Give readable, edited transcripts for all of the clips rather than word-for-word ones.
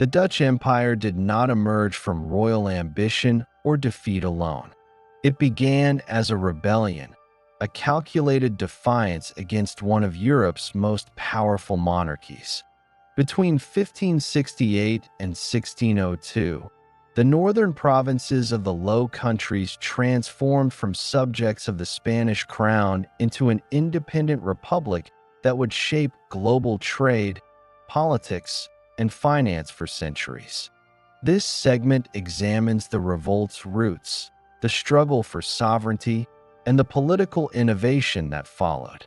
The Dutch Empire did not emerge from royal ambition or defeat alone. It began as a rebellion, a calculated defiance against one of Europe's most powerful monarchies. Between 1568 and 1602, the northern provinces of the Low Countries transformed from subjects of the Spanish crown into an independent republic that would shape global trade, politics, and finance for centuries. This segment examines the revolt's roots, the struggle for sovereignty, and the political innovation that followed.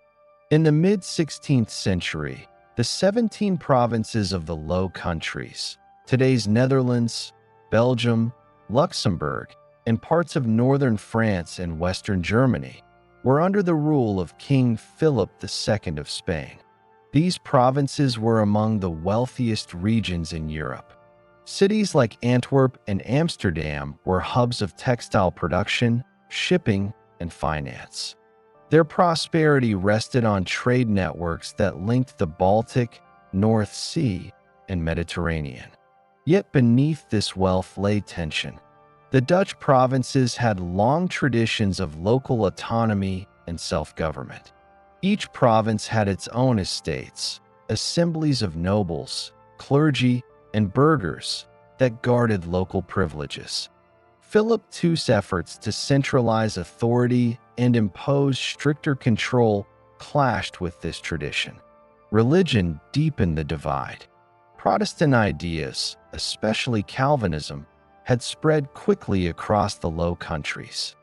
In the mid-16th century, the 17 provinces of the Low Countries, today's Netherlands, Belgium, Luxembourg, and parts of northern France and western Germany, were under the rule of King Philip II of Spain. These provinces were among the wealthiest regions in Europe. Cities like Antwerp and Amsterdam were hubs of textile production, shipping, and finance. Their prosperity rested on trade networks that linked the Baltic, North Sea, and Mediterranean. Yet beneath this wealth lay tension. The Dutch provinces had long traditions of local autonomy and self-government. Each province had its own estates, assemblies of nobles, clergy, and burghers that guarded local privileges. Philip II's efforts to centralize authority and impose stricter control clashed with this tradition. Religion deepened the divide. Protestant ideas, especially Calvinism, had spread quickly across the Low Countries.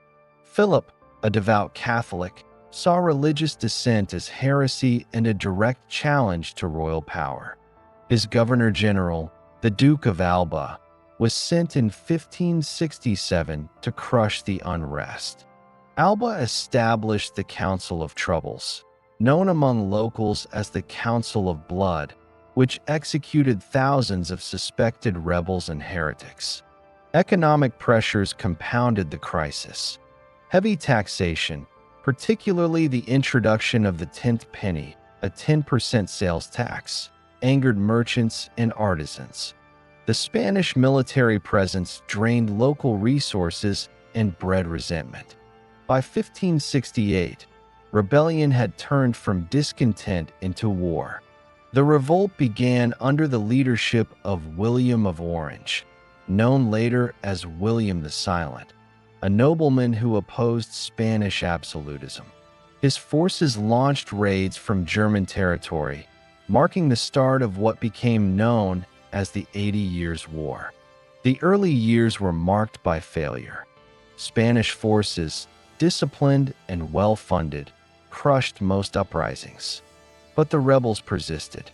Philip, a devout Catholic, saw religious dissent as heresy and a direct challenge to royal power. His governor-general, the Duke of Alba, was sent in 1567 to crush the unrest. Alba established the Council of Troubles, known among locals as the Council of Blood, which executed thousands of suspected rebels and heretics. Economic pressures compounded the crisis. Heavy taxation, particularly the introduction of the 10th penny, a 10% sales tax, angered merchants and artisans. The Spanish military presence drained local resources and bred resentment. By 1568, rebellion had turned from discontent into war. The revolt began under the leadership of William of Orange, known later as William the Silent, a nobleman who opposed Spanish absolutism. His forces launched raids from German territory, marking the start of what became known as the 80 Years' War. The early years were marked by failure. Spanish forces, disciplined and well-funded, crushed most uprisings. But the rebels persisted.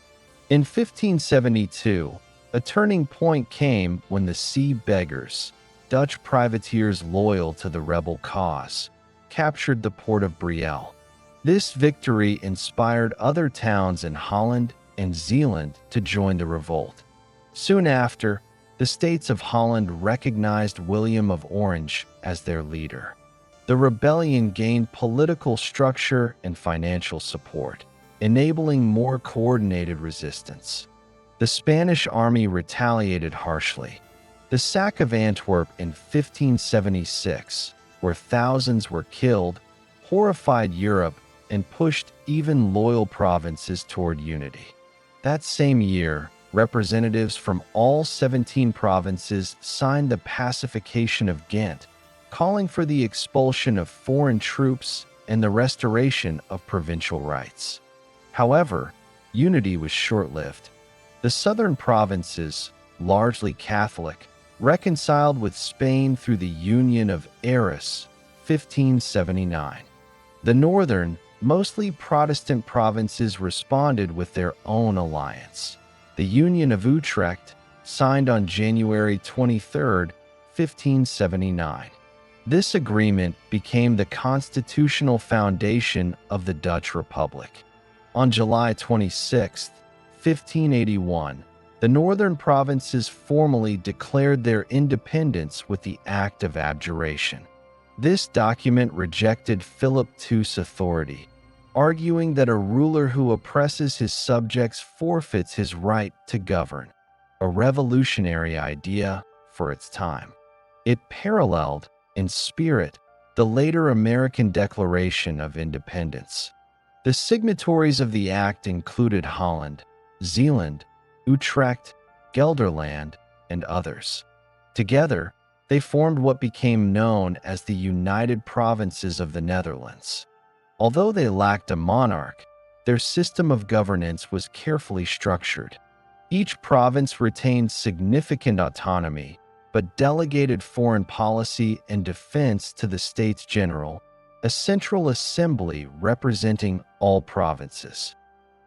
In 1572, a turning point came when the Sea Beggars, Dutch privateers loyal to the rebel cause, captured the port of Brielle. This victory inspired other towns in Holland and Zeeland to join the revolt. Soon after, the states of Holland recognized William of Orange as their leader. The rebellion gained political structure and financial support, enabling more coordinated resistance. The Spanish army retaliated harshly. The sack of Antwerp in 1576, where thousands were killed, horrified Europe and pushed even loyal provinces toward unity. That same year, representatives from all 17 provinces signed the Pacification of Ghent, calling for the expulsion of foreign troops and the restoration of provincial rights. However, unity was short-lived. The southern provinces, largely Catholic, reconciled with Spain through the Union of Arras, 1579. The northern, mostly Protestant provinces responded with their own alliance. The Union of Utrecht, signed on January 23, 1579. This agreement became the constitutional foundation of the Dutch Republic. On July 26, 1581, the northern provinces formally declared their independence with the Act of Abjuration. This document rejected Philip II's authority, arguing that a ruler who oppresses his subjects forfeits his right to govern. a revolutionary idea for its time. It paralleled, in spirit, the later American Declaration of Independence. The signatories of the act included Holland, Zeeland, Utrecht, Gelderland, and others. Together, they formed what became known as the United Provinces of the Netherlands. Although they lacked a monarch, their system of governance was carefully structured. Each province retained significant autonomy, but delegated foreign policy and defense to the States General, a central assembly representing all provinces.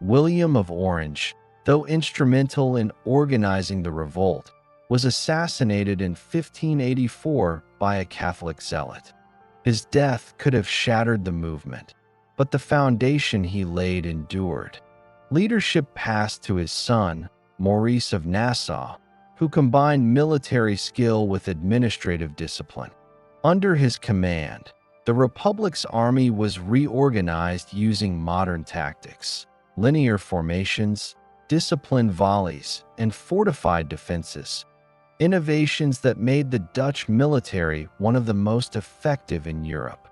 William of Orange, though instrumental in organizing the revolt, was assassinated in 1584 by a Catholic zealot. His death could have shattered the movement, but the foundation he laid endured. Leadership passed to his son, Maurice of Nassau, who combined military skill with administrative discipline. Under his command, the Republic's army was reorganized using modern tactics, linear formations, disciplined volleys, and fortified defenses, innovations that made the Dutch military one of the most effective in Europe.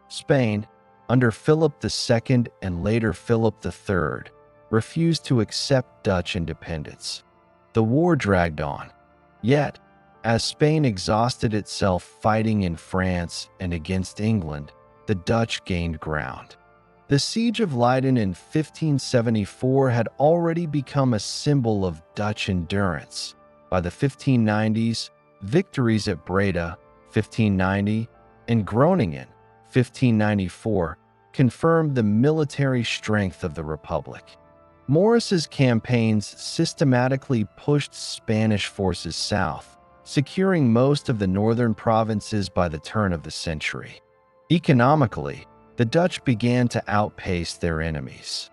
Spain, under Philip II and later Philip III, refused to accept Dutch independence. The war dragged on. Yet, as Spain exhausted itself fighting in France and against England, the Dutch gained ground. The Siege of Leiden in 1574 had already become a symbol of Dutch endurance. By the 1590s, victories at Breda, 1590, and Groningen, 1594, confirmed the military strength of the Republic. Maurice's campaigns systematically pushed Spanish forces south, securing most of the northern provinces by the turn of the century. Economically, the Dutch began to outpace their enemies.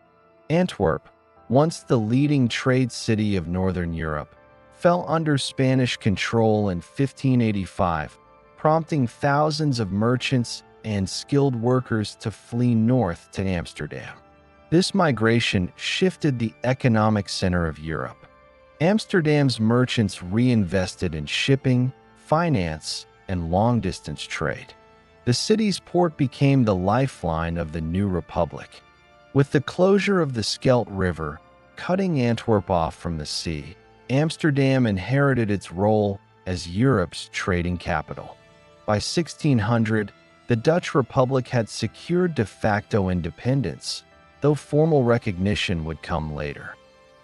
Antwerp, once the leading trade city of northern Europe, fell under Spanish control in 1585, prompting thousands of merchants and skilled workers to flee north to Amsterdam. This migration shifted the economic center of Europe. Amsterdam's merchants reinvested in shipping, finance, and long-distance trade. The city's port became the lifeline of the new republic. With the closure of the Scheldt River, cutting Antwerp off from the sea, Amsterdam inherited its role as Europe's trading capital. By 1600, the Dutch Republic had secured de facto independence, though formal recognition would come later.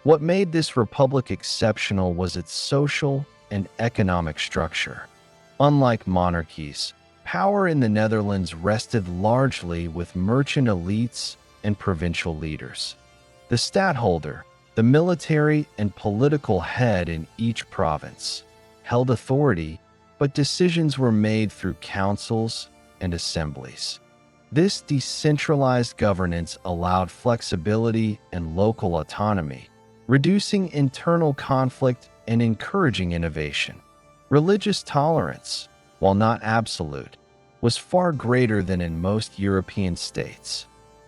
What made this republic exceptional was its social and economic structure. Unlike monarchies, power in the Netherlands rested largely with merchant elites and provincial leaders. The stadtholder, the military and political head in each province, held authority, but decisions were made through councils and assemblies. This decentralized governance allowed flexibility and local autonomy, reducing internal conflict and encouraging innovation. Religious tolerance, while not absolute, was far greater than in most European states.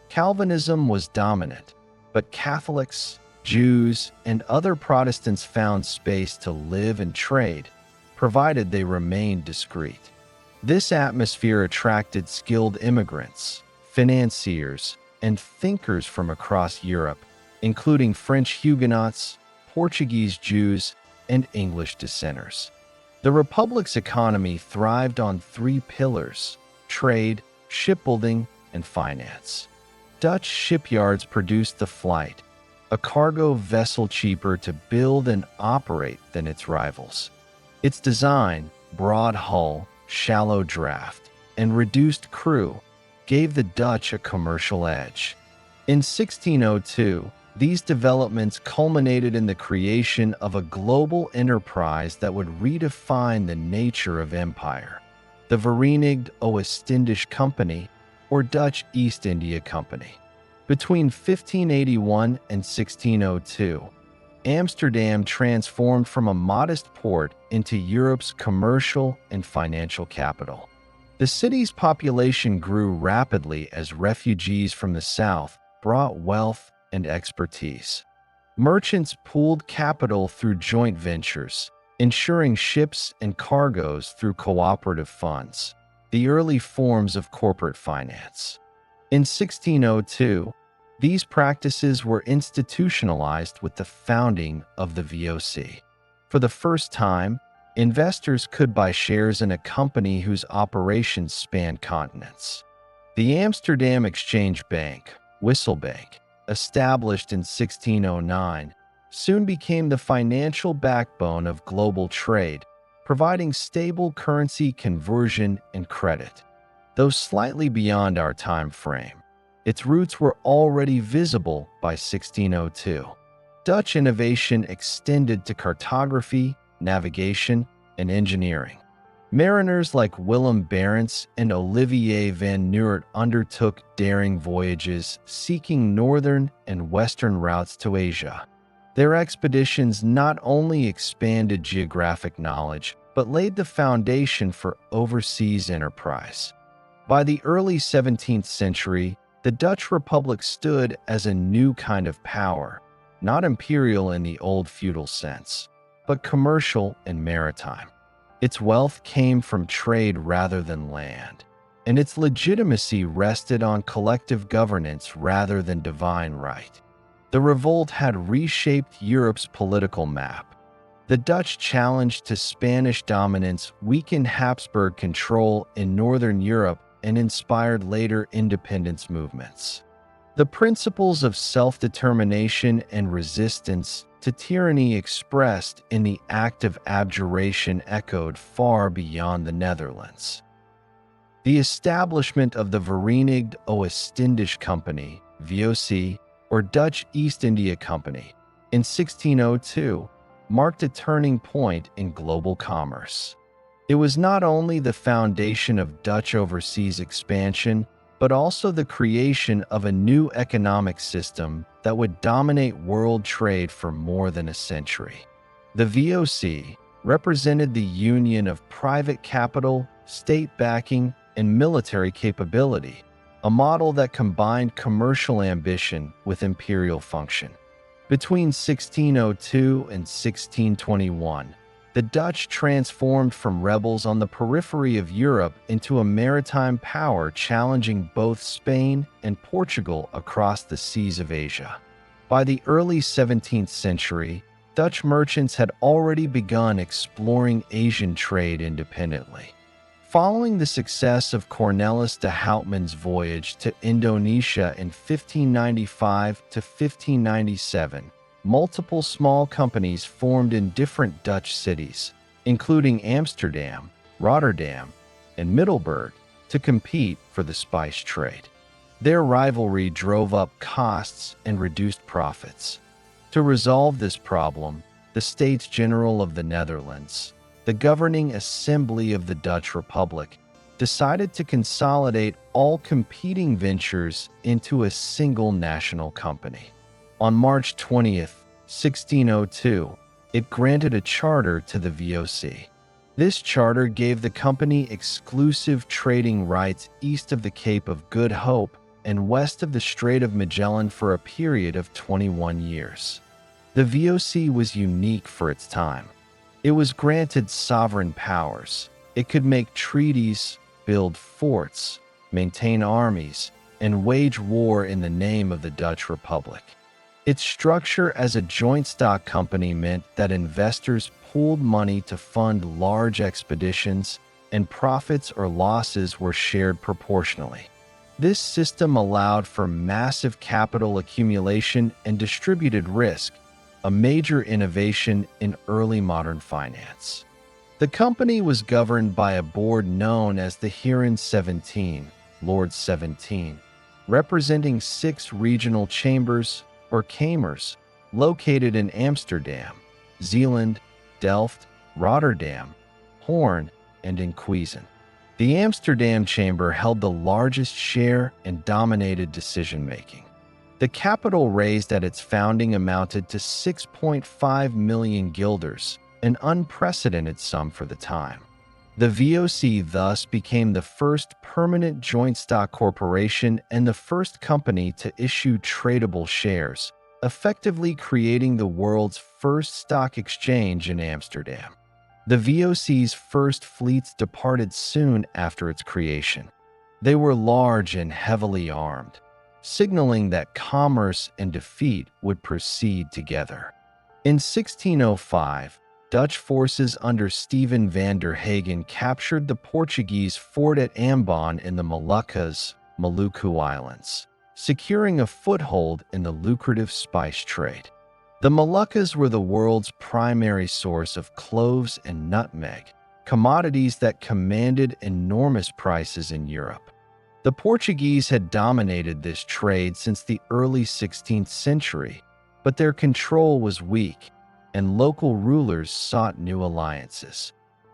Calvinism was dominant, but Catholics, Jews, and other Protestants found space to live and trade, provided they remained discreet. This atmosphere attracted skilled immigrants, financiers, and thinkers from across Europe, including French Huguenots, Portuguese Jews, and English dissenters. The Republic's economy thrived on three pillars: trade, shipbuilding, and finance. Dutch shipyards produced the Flight, a cargo vessel cheaper to build and operate than its rivals. Its design, broad hull, shallow draft, and reduced crew, gave the Dutch a commercial edge. In 1602, these developments culminated in the creation of a global enterprise that would redefine the nature of empire: the Verenigd Oost-Indisch Company, or Dutch East India Company. Between 1581 and 1602, Amsterdam transformed from a modest port into Europe's commercial and financial capital. The city's population grew rapidly as refugees from the south brought wealth and expertise. Merchants pooled capital through joint ventures, ensuring ships and cargoes through cooperative funds, the early forms of corporate finance. In 1602, these practices were institutionalized with the founding of the VOC. For the first time, investors could buy shares in a company whose operations spanned continents. The Amsterdam Exchange Bank, Wisselbank, established in 1609, soon became the financial backbone of global trade, providing stable currency conversion and credit. Though slightly beyond our time frame, its roots were already visible by 1602. Dutch innovation extended to cartography, navigation, and engineering. Mariners like Willem Barents and Olivier van Noort undertook daring voyages seeking northern and western routes to Asia. Their expeditions not only expanded geographic knowledge, but laid the foundation for overseas enterprise. By the early 17th century, the Dutch Republic stood as a new kind of power, not imperial in the old feudal sense, but commercial and maritime. Its wealth came from trade rather than land, and its legitimacy rested on collective governance rather than divine right. The revolt had reshaped Europe's political map. The Dutch challenge to Spanish dominance weakened Habsburg control in northern Europe and inspired later independence movements. The principles of self-determination and resistance to tyranny expressed in the Act of Abjuration echoed far beyond the Netherlands. The establishment of the Verenigd Oost-Indisch Company, VOC, or Dutch East India Company, in 1602 marked a turning point in global commerce. It was not only the foundation of Dutch overseas expansion, but also the creation of a new economic system that would dominate world trade for more than a century. The VOC represented the union of private capital, state backing, and military capability, a model that combined commercial ambition with imperial function. Between 1602 and 1621, the Dutch transformed from rebels on the periphery of Europe into a maritime power challenging both Spain and Portugal across the seas of Asia. By the early 17th century, Dutch merchants had already begun exploring Asian trade independently. Following the success of Cornelis de Houtman's voyage to Indonesia in 1595 to 1597, multiple small companies formed in different Dutch cities, including Amsterdam, Rotterdam, and Middelburg, to compete for the spice trade. Their rivalry drove up costs and reduced profits. To resolve this problem, the States General of the Netherlands, the governing assembly of the Dutch Republic, decided to consolidate all competing ventures into a single national company. On March 20th, 1602, it granted a charter to the VOC. This charter gave the company exclusive trading rights east of the Cape of Good Hope and west of the Strait of Magellan for a period of 21 years. The VOC was unique for its time. It was granted sovereign powers. It could make treaties, build forts, maintain armies, and wage war in the name of the Dutch Republic. Its structure as a joint stock company meant that investors pooled money to fund large expeditions, and profits or losses were shared proportionally. This system allowed for massive capital accumulation and distributed risk, a major innovation in early modern finance. The company was governed by a board known as the Heren 17, Lord 17, representing 6 regional chambers, or kamers, located in Amsterdam, Zeeland, Delft, Rotterdam, Hoorn, and Enkhuizen. The Amsterdam chamber held the largest share and dominated decision-making. The capital raised at its founding amounted to 6.5 million guilders, an unprecedented sum for the time. The VOC thus became the first permanent joint stock corporation and the first company to issue tradable shares, effectively creating the world's first stock exchange in Amsterdam. The VOC's first fleets departed soon after its creation. They were large and heavily armed, signaling that commerce and defeat would proceed together. In 1605, Dutch forces under Stephen van der Hagen captured the Portuguese fort at Ambon in the Moluccas, Maluku Islands, securing a foothold in the lucrative spice trade. The Moluccas were the world's primary source of cloves and nutmeg, commodities that commanded enormous prices in Europe. The Portuguese had dominated this trade since the early 16th century, but their control was weak, and local rulers sought new alliances.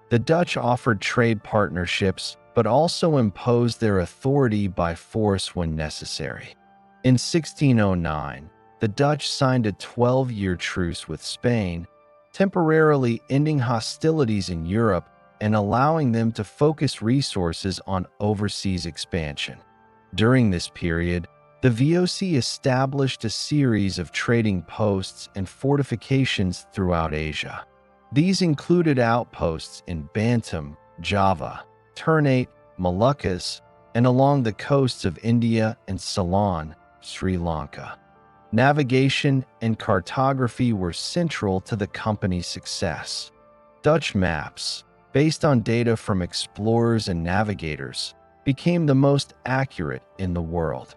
The Dutch offered trade partnerships, but also imposed their authority by force when necessary. In 1609, the Dutch signed a 12-year truce with Spain, temporarily ending hostilities in Europe and allowing them to focus resources on overseas expansion. During this period, the VOC established a series of trading posts and fortifications throughout Asia. These included outposts in Bantam, Java, Ternate, Moluccas, and along the coasts of India and Ceylon, Sri Lanka. Navigation and cartography were central to the company's success. Dutch maps, based on data from explorers and navigators, became the most accurate in the world.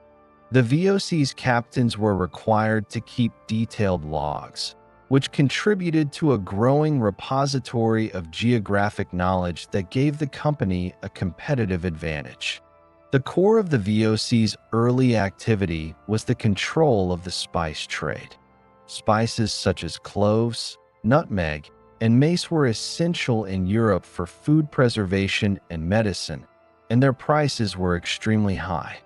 The VOC's captains were required to keep detailed logs, which contributed to a growing repository of geographic knowledge that gave the company a competitive advantage. The core of the VOC's early activity was the control of the spice trade. Spices such as cloves, nutmeg, and mace were essential in Europe for food preservation and medicine, and their prices were extremely high.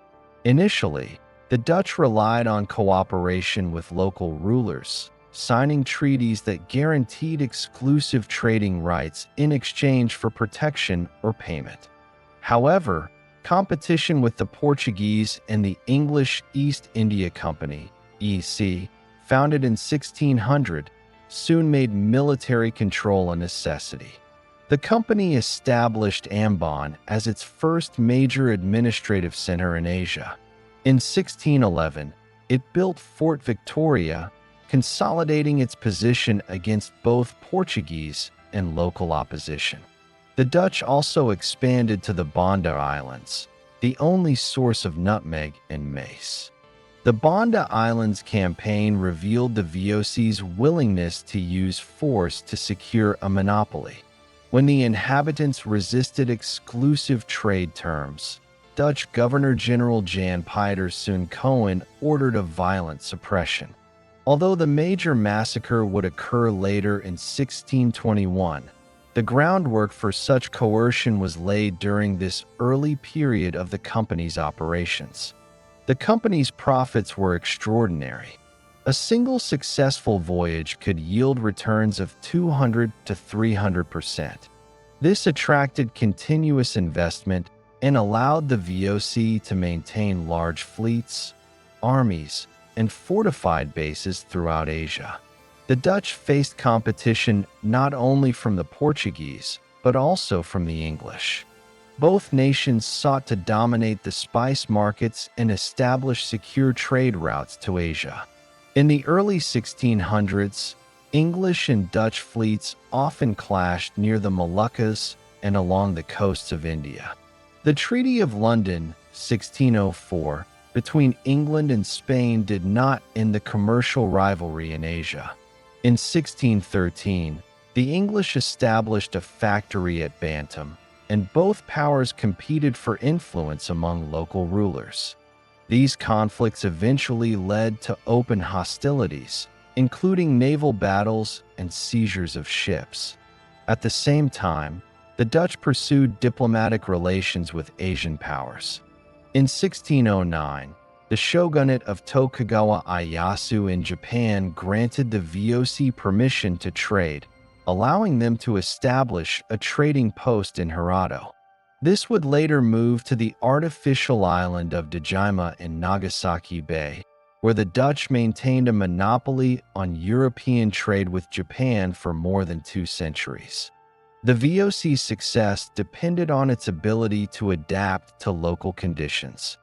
Initially, the Dutch relied on cooperation with local rulers, signing treaties that guaranteed exclusive trading rights in exchange for protection or payment. However, competition with the Portuguese and the English East India Company, EC, founded in 1600, soon made military control a necessity. The company established Ambon as its first major administrative center in Asia. In 1611, it built Fort Victoria, consolidating its position against both Portuguese and local opposition. The Dutch also expanded to the Banda Islands, the only source of nutmeg and mace. The Banda Islands campaign revealed the VOC's willingness to use force to secure a monopoly. When the inhabitants resisted exclusive trade terms, Dutch Governor-General Jan Pieter Cohen ordered a violent suppression. Although the major massacre would occur later in 1621, the groundwork for such coercion was laid during this early period of the company's operations. The company's profits were extraordinary. A single successful voyage could yield returns of 200 to 300%. This attracted continuous investment and allowed the VOC to maintain large fleets, armies, and fortified bases throughout Asia. The Dutch faced competition not only from the Portuguese, but also from the English. Both nations sought to dominate the spice markets and establish secure trade routes to Asia. In the early 1600s, English and Dutch fleets often clashed near the Moluccas and along the coasts of India. The Treaty of London, 1604, between England and Spain did not end the commercial rivalry in Asia. In 1613, the English established a factory at Bantam, and both powers competed for influence among local rulers. These conflicts eventually led to open hostilities, including naval battles and seizures of ships. At the same time, the Dutch pursued diplomatic relations with Asian powers. In 1609, the shogunate of Tokugawa Ieyasu in Japan granted the VOC permission to trade, allowing them to establish a trading post in Hirado. This would later move to the artificial island of Dejima in Nagasaki Bay, where the Dutch maintained a monopoly on European trade with Japan for more than 2 centuries. The VOC's success depended on its ability to adapt to local conditions.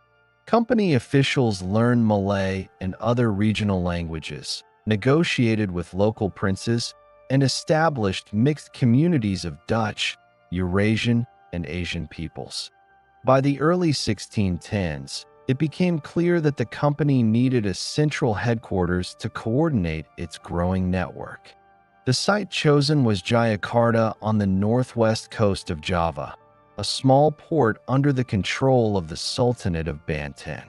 Company officials learned Malay and other regional languages, negotiated with local princes, and established mixed communities of Dutch, Eurasian, and Asian peoples. By the early 1610s, it became clear that the company needed a central headquarters to coordinate its growing network. The site chosen was Jayakarta on the northwest coast of Java, a small port under the control of the Sultanate of Banten.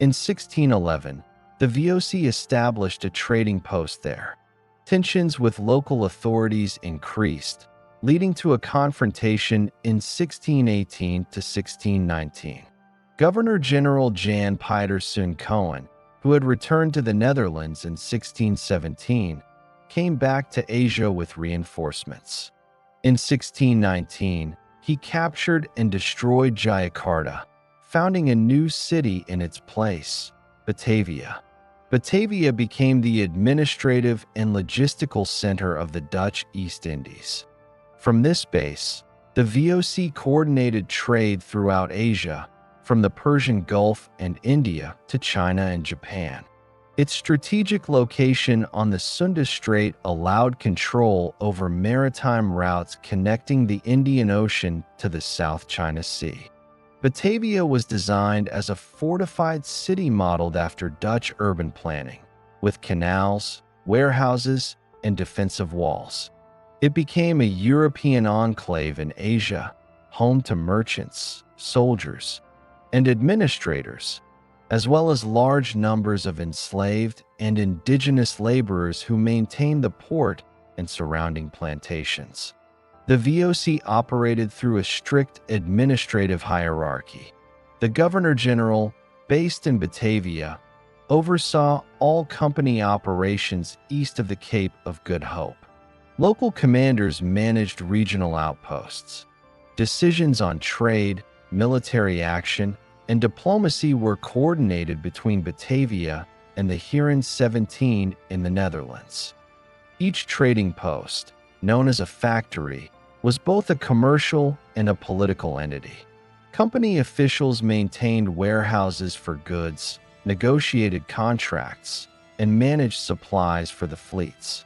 In 1611, the VOC established a trading post there. Tensions with local authorities increased, leading to a confrontation in 1618 to 1619. Governor-General Jan Pieterszoon Cohen, who had returned to the Netherlands in 1617, came back to Asia with reinforcements. In 1619, he captured and destroyed Jayakarta, founding a new city in its place, Batavia. Batavia became the administrative and logistical center of the Dutch East Indies. From this base, the VOC coordinated trade throughout Asia, from the Persian Gulf and India to China and Japan. Its strategic location on the Sunda Strait allowed control over maritime routes connecting the Indian Ocean to the South China Sea. Batavia was designed as a fortified city modeled after Dutch urban planning, with canals, warehouses, and defensive walls. It became a European enclave in Asia, home to merchants, soldiers, and administrators, as well as large numbers of enslaved and indigenous laborers who maintained the port and surrounding plantations. The VOC operated through a strict administrative hierarchy. The Governor-General, based in Batavia, oversaw all company operations east of the Cape of Good Hope. Local commanders managed regional outposts. Decisions on trade, military action, and diplomacy were coordinated between Batavia and the Heren 17 in the Netherlands. Each trading post, known as a factory, was both a commercial and a political entity. Company officials maintained warehouses for goods, negotiated contracts, and managed supplies for the fleets.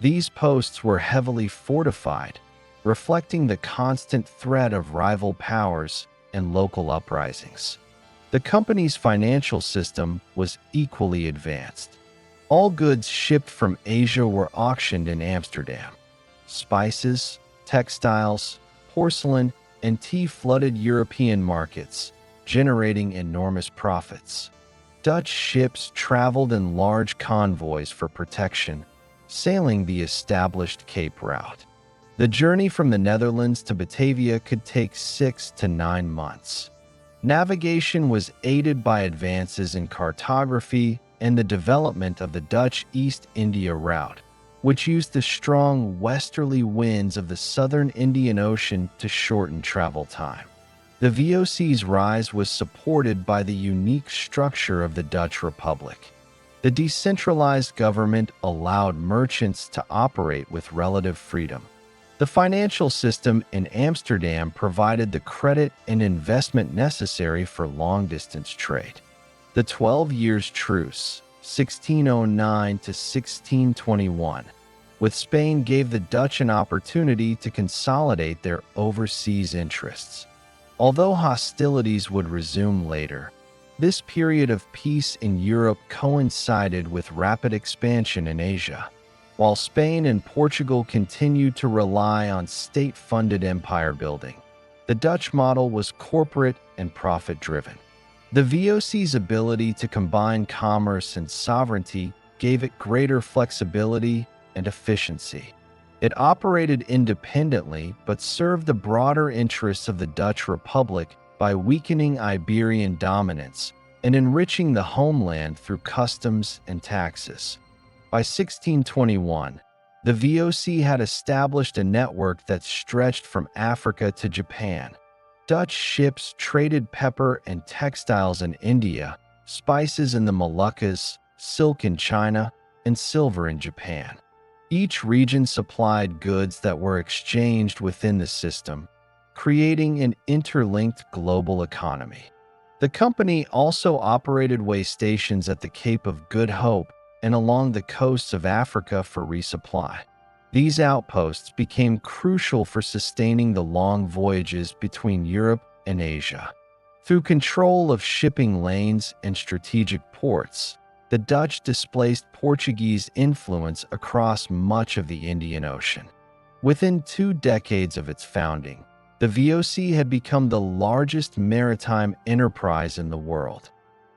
These posts were heavily fortified, reflecting the constant threat of rival powers and local uprisings. The company's financial system was equally advanced. All goods shipped from Asia were auctioned in Amsterdam. Spices, textiles, porcelain, and tea flooded European markets, generating enormous profits. Dutch ships traveled in large convoys for protection, sailing the established Cape route. The journey from the Netherlands to Batavia could take 6 to 9 months. Navigation was aided by advances in cartography and the development of the Dutch East India route, which used the strong westerly winds of the southern Indian Ocean to shorten travel time. The VOC's rise was supported by the unique structure of the Dutch Republic. The decentralized government allowed merchants to operate with relative freedom. The financial system in Amsterdam provided the credit and investment necessary for long-distance trade. The 12 Years' Truce, 1609 to 1621, with Spain gave the Dutch an opportunity to consolidate their overseas interests. Although hostilities would resume later, this period of peace in Europe coincided with rapid expansion in Asia. While Spain and Portugal continued to rely on state-funded empire building, the Dutch model was corporate and profit-driven. The VOC's ability to combine commerce and sovereignty gave it greater flexibility and efficiency. It operated independently but served the broader interests of the Dutch Republic by weakening Iberian dominance and enriching the homeland through customs and taxes. By 1621, the VOC had established a network that stretched from Africa to Japan. Dutch ships traded pepper and textiles in India, spices in the Moluccas, silk in China, and silver in Japan. Each region supplied goods that were exchanged within the system, creating an interlinked global economy. The company also operated way stations at the Cape of Good Hope and along the coasts of Africa for resupply. These outposts became crucial for sustaining the long voyages between Europe and Asia. Through control of shipping lanes and strategic ports, the Dutch displaced Portuguese influence across much of the Indian Ocean. Within 2 decades of its founding, the VOC had become the largest maritime enterprise in the world.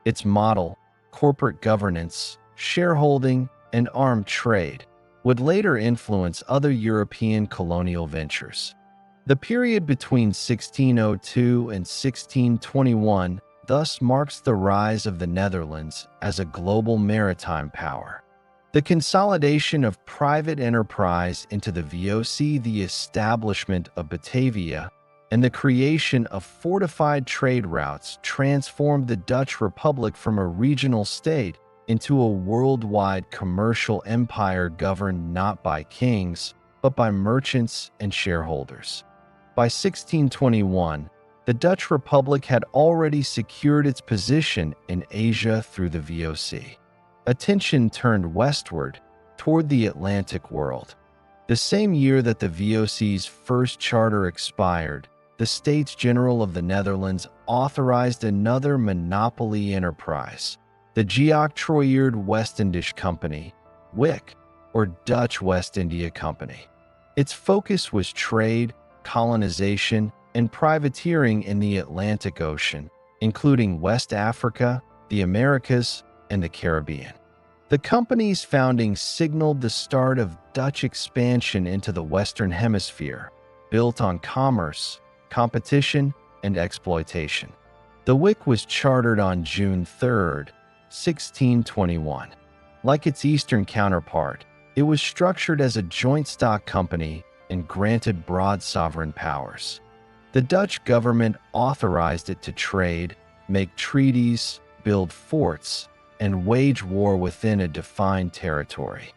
Its model, corporate governance, shareholding, and armed trade, would later influence other European colonial ventures. The period between 1602 and 1621 thus marks the rise of the Netherlands as a global maritime power. The consolidation of private enterprise into the VOC, the establishment of Batavia, and the creation of fortified trade routes transformed the Dutch Republic from a regional state into a worldwide commercial empire governed not by kings, but by merchants and shareholders. By 1621, the Dutch Republic had already secured its position in Asia through the VOC. Attention turned westward, toward the Atlantic world. The same year that the VOC's first charter expired, the States General of the Netherlands authorized another monopoly enterprise, the Geoctrooierd West-Indisch Company, WIC, or Dutch West India Company. Its focus was trade, colonization, and privateering in the Atlantic Ocean, including West Africa, the Americas, and the Caribbean. The company's founding signaled the start of Dutch expansion into the Western Hemisphere, built on commerce, competition, and exploitation. The WIC was chartered on June 3, 1621. Like its eastern counterpart, it was structured as a joint stock company and granted broad sovereign powers. The Dutch government authorized it to trade, make treaties, build forts, and wage war within a defined territory.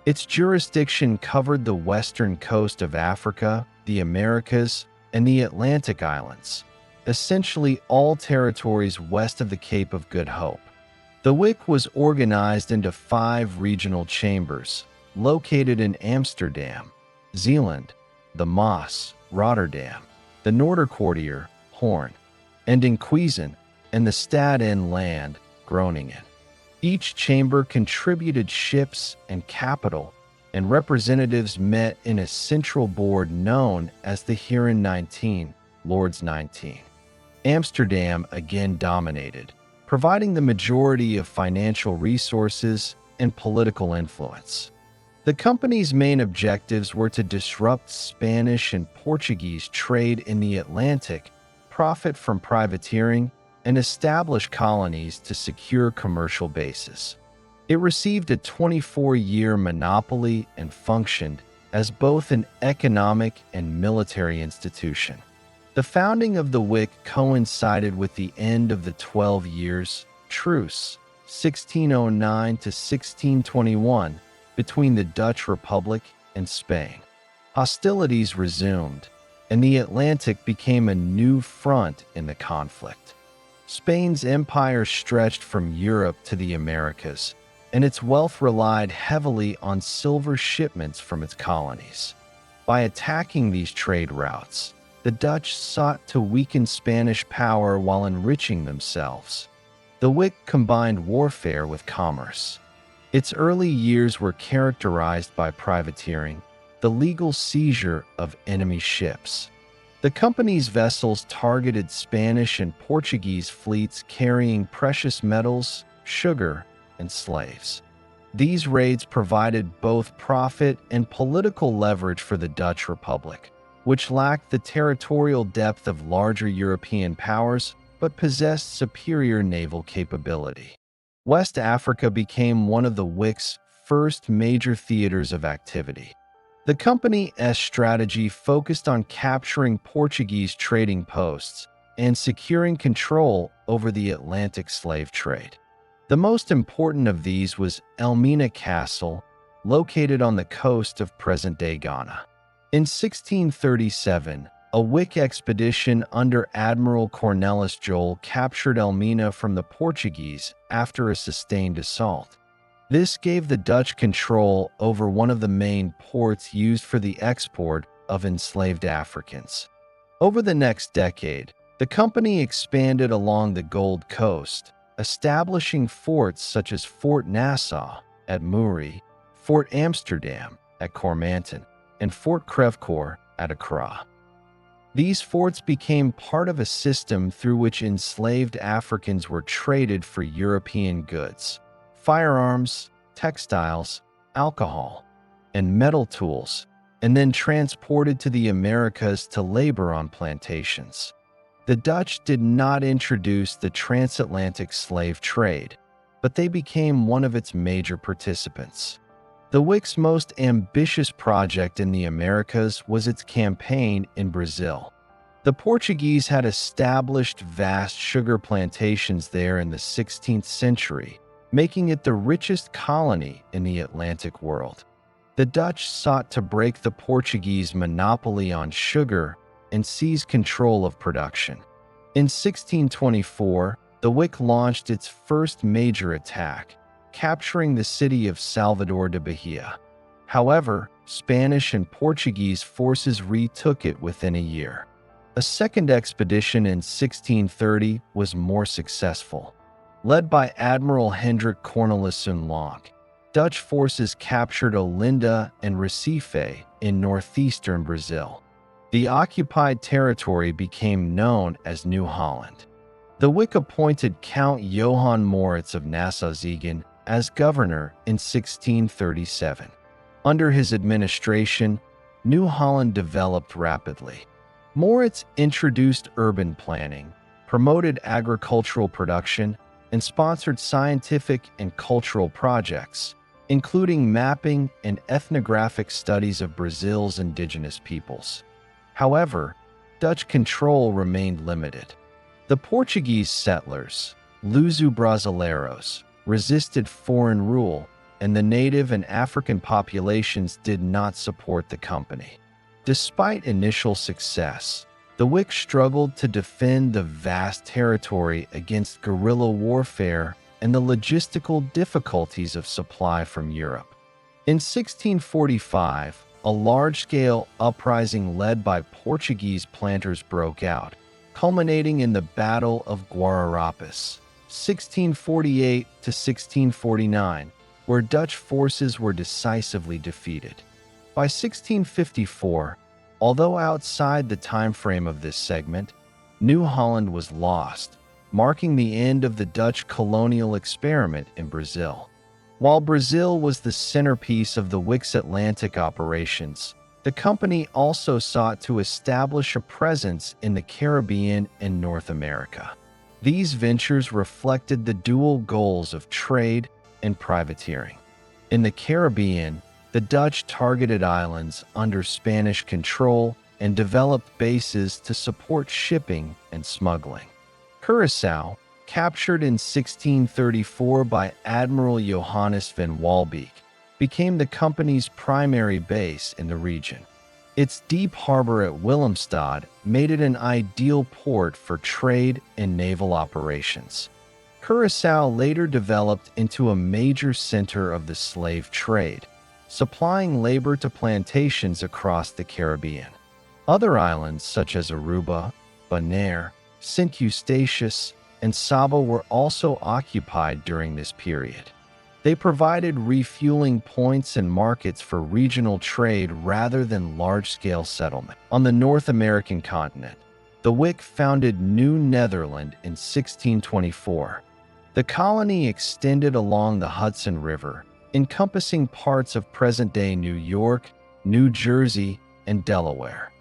Its jurisdiction covered the western coast of Africa, the Americas, and the Atlantic Islands, essentially all territories west of the Cape of Good Hope. The WIC was organized into 5 regional chambers, located in Amsterdam, Zeeland, the Maas, Rotterdam, the Noorderkwartier, Hoorn, and in Quezen, and the Stad en Land, Groningen. Each chamber contributed ships and capital, and representatives met in a central board known as the Heren 19, Lords 19. Amsterdam again dominated, providing the majority of financial resources and political influence. The company's main objectives were to disrupt Spanish and Portuguese trade in the Atlantic, profit from privateering, and establish colonies to secure commercial bases. It received a 24-year monopoly and functioned as both an economic and military institution. The founding of the WIC coincided with the end of the 12 Years' Truce, 1609 to 1621, between the Dutch Republic and Spain. Hostilities resumed, and the Atlantic became a new front in the conflict. Spain's empire stretched from Europe to the Americas, and its wealth relied heavily on silver shipments from its colonies. By attacking these trade routes, the Dutch sought to weaken Spanish power while enriching themselves. The WIC combined warfare with commerce. Its early years were characterized by privateering, the legal seizure of enemy ships. The company's vessels targeted Spanish and Portuguese fleets carrying precious metals, sugar, and slaves. These raids provided both profit and political leverage for the Dutch Republic, which lacked the territorial depth of larger European powers but possessed superior naval capability. West Africa became one of the WIC's first major theaters of activity. The company's strategy focused on capturing Portuguese trading posts and securing control over the Atlantic slave trade. The most important of these was Elmina Castle, located on the coast of present-day Ghana. In 1637, a WIC expedition under Admiral Cornelis Joel captured Elmina from the Portuguese after a sustained assault. This gave the Dutch control over one of the main ports used for the export of enslaved Africans. Over the next decade, the company expanded along the Gold Coast, establishing forts such as Fort Nassau at Muri, Fort Amsterdam at Cormanton, and Fort Crèvecoeur at Accra. These forts became part of a system through which enslaved Africans were traded for European goods, firearms, textiles, alcohol, and metal tools, and then transported to the Americas to labor on plantations. The Dutch did not introduce the transatlantic slave trade, but they became one of its major participants. The WIC's most ambitious project in the Americas was its campaign in Brazil. The Portuguese had established vast sugar plantations there in the 16th century, making it the richest colony in the Atlantic world. The Dutch sought to break the Portuguese monopoly on sugar and seize control of production. In 1624, the WIC launched its first major attack, capturing the city of Salvador de Bahia. However, Spanish and Portuguese forces retook it within a year. A second expedition in 1630 was more successful. Led by Admiral Hendrik Cornelissen Lonck, Dutch forces captured Olinda and Recife in northeastern Brazil. The occupied territory became known as New Holland. The WIC appointed Count Johan Moritz of Nassau-Siegen as governor in 1637. Under his administration, New Holland developed rapidly. Moritz introduced urban planning, promoted agricultural production, and sponsored scientific and cultural projects, including mapping and ethnographic studies of Brazil's indigenous peoples. However, Dutch control remained limited. The Portuguese settlers, Luso-Brasileiros, resisted foreign rule, and the native and African populations did not support the company. Despite initial success, the WIC struggled to defend the vast territory against guerrilla warfare and the logistical difficulties of supply from Europe. In 1645, a large-scale uprising led by Portuguese planters broke out, culminating in the Battle of Guararapes, 1648 to 1649, where Dutch forces were decisively defeated. By 1654, although outside the time frame of this segment, New Holland was lost, marking the end of the Dutch colonial experiment in Brazil. While Brazil was the centerpiece of the WIC's Atlantic operations, the company also sought to establish a presence in the Caribbean and North America. These ventures reflected the dual goals of trade and privateering. In the Caribbean, the Dutch targeted islands under Spanish control and developed bases to support shipping and smuggling. Curaçao, captured in 1634 by Admiral Johannes van Walbeek, became the company's primary base in the region. Its deep harbor at Willemstad made it an ideal port for trade and naval operations. Curaçao later developed into a major center of the slave trade, supplying labor to plantations across the Caribbean. Other islands such as Aruba, Bonaire, St. Eustatius, and Saba were also occupied during this period. They provided refueling points and markets for regional trade rather than large-scale settlement. On the North American continent, the WIC founded New Netherland in 1624. The colony extended along the Hudson River, encompassing parts of present-day New York, New Jersey, and Delaware.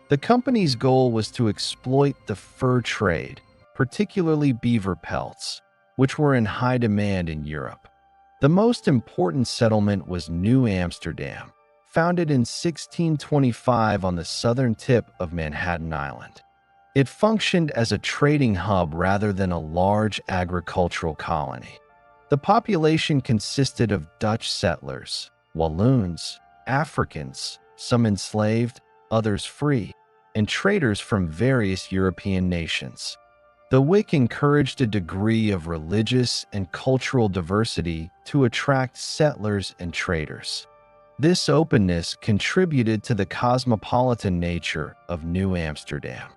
The company's goal was to exploit the fur trade, particularly beaver pelts, which were in high demand in Europe. The most important settlement was New Amsterdam, founded in 1625 on the southern tip of Manhattan Island. It functioned as a trading hub rather than a large agricultural colony. The population consisted of Dutch settlers, Walloons, Africans, some enslaved, others free, and traders from various European nations. The WIC encouraged a degree of religious and cultural diversity to attract settlers and traders. This openness contributed to the cosmopolitan nature of New Amsterdam.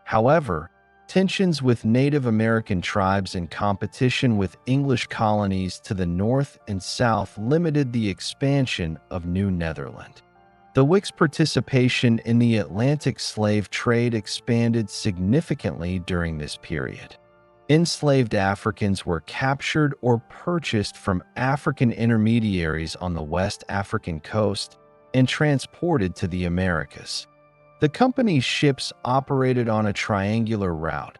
However, tensions with Native American tribes and competition with English colonies to the north and south limited the expansion of New Netherland. The WIC's participation in the Atlantic slave trade expanded significantly during this period. Enslaved Africans were captured or purchased from African intermediaries on the West African coast and transported to the Americas. The company's ships operated on a triangular route,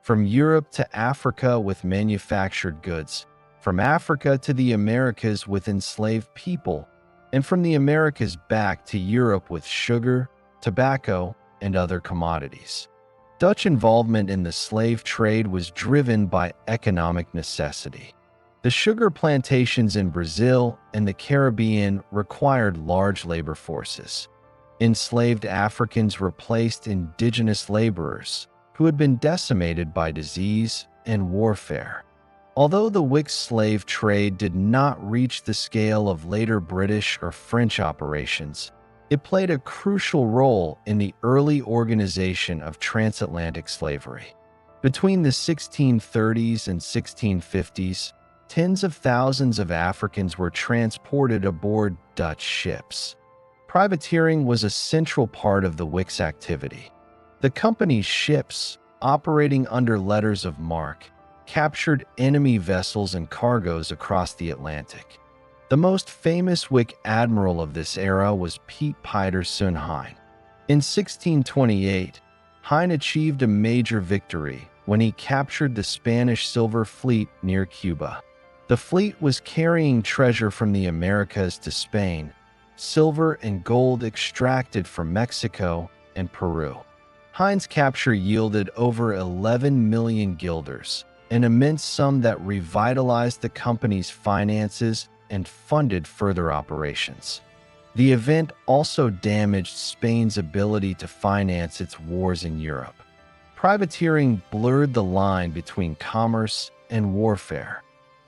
from Europe to Africa with manufactured goods, from Africa to the Americas with enslaved people, and from the Americas back to Europe with sugar, tobacco, and other commodities. Dutch involvement in the slave trade was driven by economic necessity. The sugar plantations in Brazil and the Caribbean required large labor forces. Enslaved Africans replaced indigenous laborers who had been decimated by disease and warfare. Although the WIC slave trade did not reach the scale of later British or French operations, it played a crucial role in the early organization of transatlantic slavery. Between the 1630s and 1650s, tens of thousands of Africans were transported aboard Dutch ships. Privateering was a central part of the WIC's activity. The company's ships, operating under letters of marque, captured enemy vessels and cargoes across the Atlantic. The most famous WIC admiral of this era was Piet Pietersen Hein. In 1628, Hein achieved a major victory when he captured the Spanish Silver Fleet near Cuba. The fleet was carrying treasure from the Americas to Spain, silver and gold extracted from Mexico and Peru. Hein's capture yielded over 11 million guilders, an immense sum that revitalized the company's finances and funded further operations. The event also damaged Spain's ability to finance its wars in Europe. Privateering blurred the line between commerce and warfare.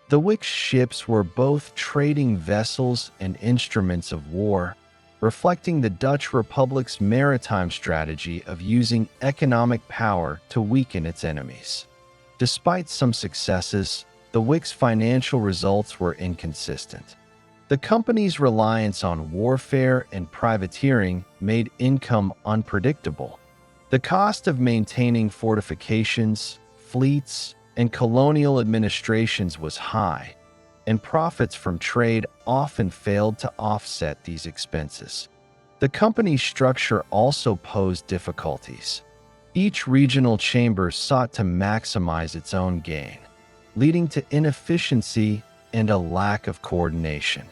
The WIC ships were both trading vessels and instruments of war, reflecting the Dutch Republic's maritime strategy of using economic power to weaken its enemies. Despite some successes, the WIC's financial results were inconsistent. The company's reliance on warfare and privateering made income unpredictable. The cost of maintaining fortifications, fleets, and colonial administrations was high, and profits from trade often failed to offset these expenses. The company's structure also posed difficulties. Each regional chamber sought to maximize its own gain, leading to inefficiency and a lack of coordination.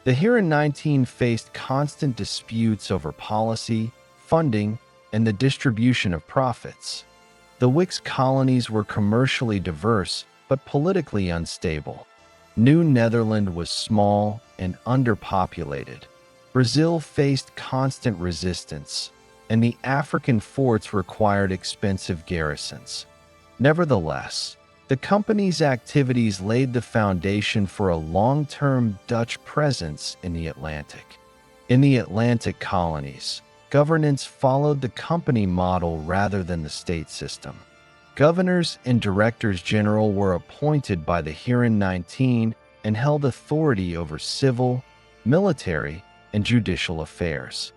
The Heeren 19 faced constant disputes over policy, funding, and the distribution of profits. The WIC's colonies were commercially diverse but politically unstable. New Netherland was small and underpopulated. Brazil faced constant resistance, and the African forts required expensive garrisons. Nevertheless, the company's activities laid the foundation for a long-term Dutch presence in the Atlantic. In the Atlantic colonies, governance followed the company model rather than the state system. Governors and directors general were appointed by the Heeren 19 and held authority over civil, military, and judicial affairs.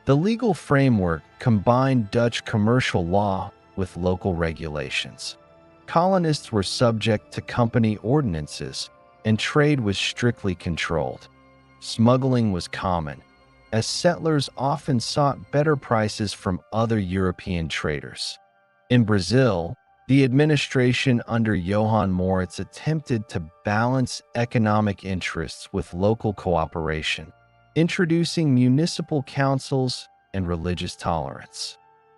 The legal framework combined Dutch commercial law with local regulations. Colonists were subject to company ordinances, and trade was strictly controlled. Smuggling was common, as settlers often sought better prices from other European traders. In Brazil, the administration under Johan Moritz attempted to balance economic interests with local cooperation, introducing municipal councils and religious tolerance.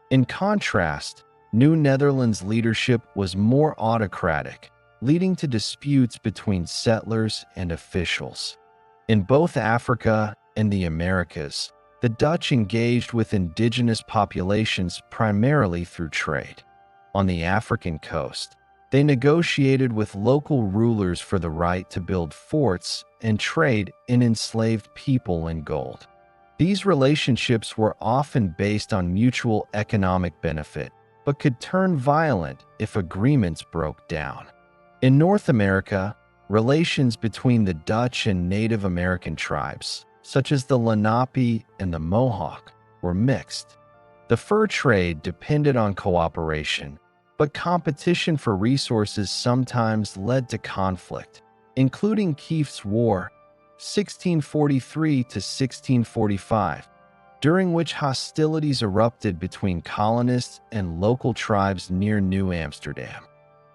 In contrast, New Netherlands leadership was more autocratic, leading to disputes between settlers and officials. In both Africa and the Americas, the Dutch engaged with indigenous populations primarily through trade. On the African coast, they negotiated with local rulers for the right to build forts and trade in enslaved people and gold. These relationships were often based on mutual economic benefit, but could turn violent if agreements broke down. In North America, relations between the Dutch and Native American tribes, such as the Lenape and the Mohawk, were mixed. The fur trade depended on cooperation, but competition for resources sometimes led to conflict, including Kief's War, 1643 to 1645, during which hostilities erupted between colonists and local tribes near New Amsterdam.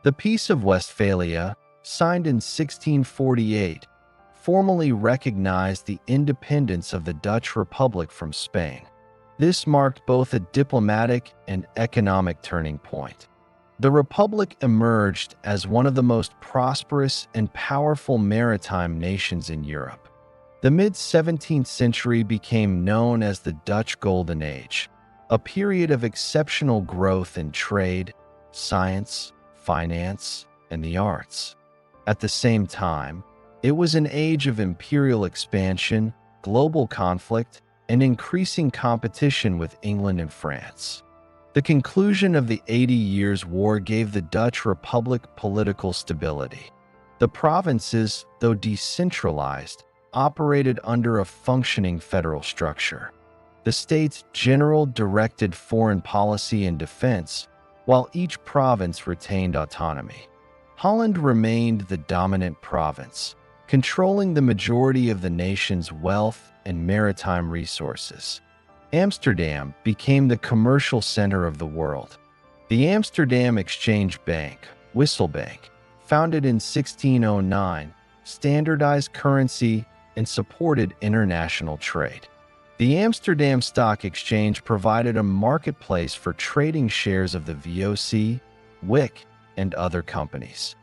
The Peace of Westphalia, signed in 1648, formally recognized the independence of the Dutch Republic from Spain. This marked both a diplomatic and economic turning point. The Republic emerged as one of the most prosperous and powerful maritime nations in Europe. The mid-17th century became known as the Dutch Golden Age, a period of exceptional growth in trade, science, finance, and the arts. At the same time, it was an age of imperial expansion, global conflict, and increasing competition with England and France. The conclusion of the 80 Years' War gave the Dutch Republic political stability. The provinces, though decentralized, operated under a functioning federal structure. The States General directed foreign policy and defense, while each province retained autonomy. Holland remained the dominant province, controlling the majority of the nation's wealth and maritime resources. Amsterdam became the commercial center of the world. The Amsterdam Exchange Bank, Wisselbank, founded in 1609, standardized currency and supported international trade. The Amsterdam Stock Exchange provided a marketplace for trading shares of the VOC, WIC, and other companies.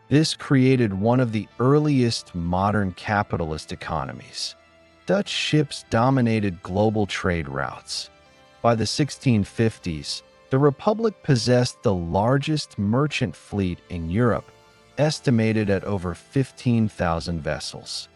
This created one of the earliest modern capitalist economies. Dutch ships dominated global trade routes. By the 1650s, the Republic possessed the largest merchant fleet in Europe, estimated at over 15,000 vessels.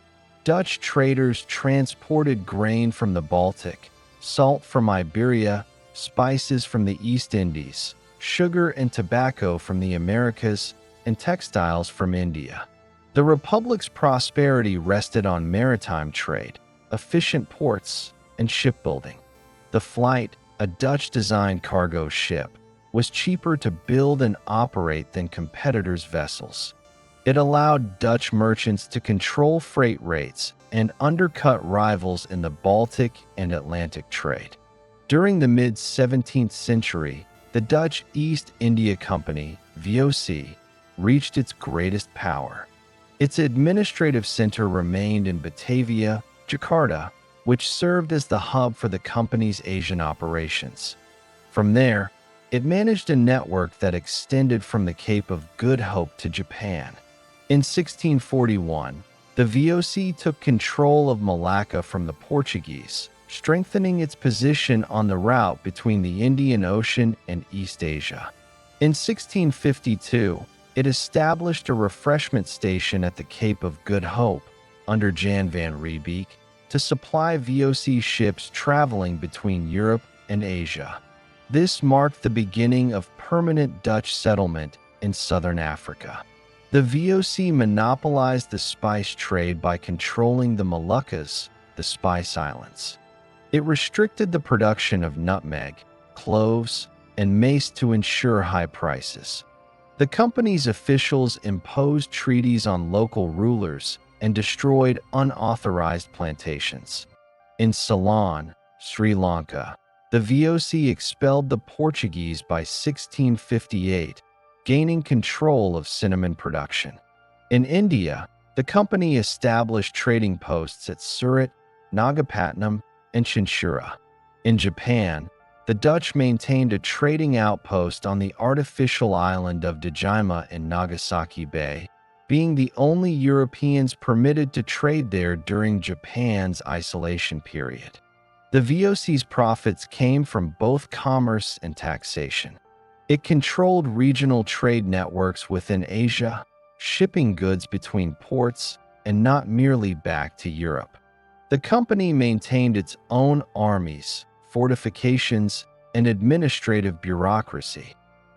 Dutch traders transported grain from the Baltic, salt from Iberia, spices from the East Indies, sugar and tobacco from the Americas, and textiles from India. The Republic's prosperity rested on maritime trade, efficient ports, and shipbuilding. The Flight, a Dutch-designed cargo ship, was cheaper to build and operate than competitors' vessels. It allowed Dutch merchants to control freight rates and undercut rivals in the Baltic and Atlantic trade. During the mid-17th century, the Dutch East India Company, VOC, reached its greatest power. Its administrative center remained in Batavia, Jakarta, which served as the hub for the company's Asian operations. From there, it managed a network that extended from the Cape of Good Hope to Japan. In 1641, the VOC took control of Malacca from the Portuguese, strengthening its position on the route between the Indian Ocean and East Asia. In 1652, it established a refreshment station at the Cape of Good Hope, under Jan van Riebeek, to supply VOC ships traveling between Europe and Asia. This marked the beginning of permanent Dutch settlement in southern Africa. The VOC monopolized the spice trade by controlling the Moluccas, the Spice Islands. It restricted the production of nutmeg, cloves, and mace to ensure high prices. The company's officials imposed treaties on local rulers and destroyed unauthorized plantations. In Ceylon, Sri Lanka, the VOC expelled the Portuguese by 1658, gaining control of cinnamon production. In India, the company established trading posts at Surat, Nagapattinam, and Chinchura. In Japan, The Dutch maintained a trading outpost on the artificial island of Dejima in Nagasaki Bay, being the only Europeans permitted to trade there during Japan's isolation period. The VOC's profits came from both commerce and taxation. It controlled regional trade networks within Asia, shipping goods between ports and not merely back to Europe. The company maintained its own armies, fortifications, and administrative bureaucracy.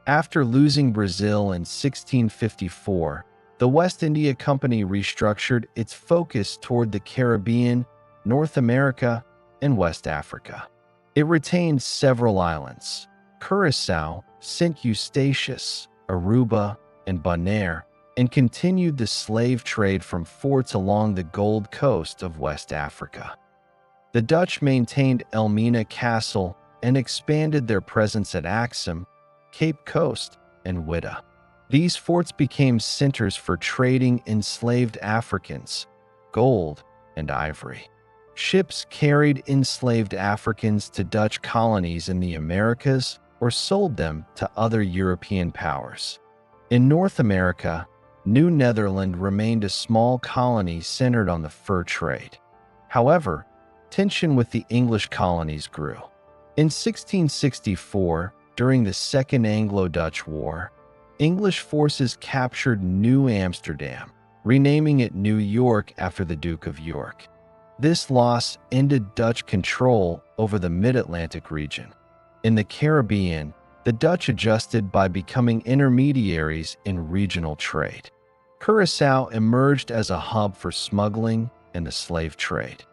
After losing Brazil in 1654, the West India Company restructured its focus toward the Caribbean, North America, and West Africa. It retained several islands: Curaçao, St. Eustatius, Aruba, and Bonaire, and continued the slave trade from forts along the Gold Coast of West Africa. The Dutch maintained Elmina Castle and expanded their presence at Axum, Cape Coast, and Whydah. These forts became centers for trading enslaved Africans, gold, and ivory. Ships carried enslaved Africans to Dutch colonies in the Americas or sold them to other European powers. In North America, New Netherland remained a small colony centered on the fur trade. However, tension with the English colonies grew. In 1664, during the Second Anglo-Dutch War, English forces captured New Amsterdam, renaming it New York after the Duke of York. This loss ended Dutch control over the Mid-Atlantic region. In the Caribbean, the Dutch adjusted by becoming intermediaries in regional trade. Curaçao emerged as a hub for smuggling and the slave trade.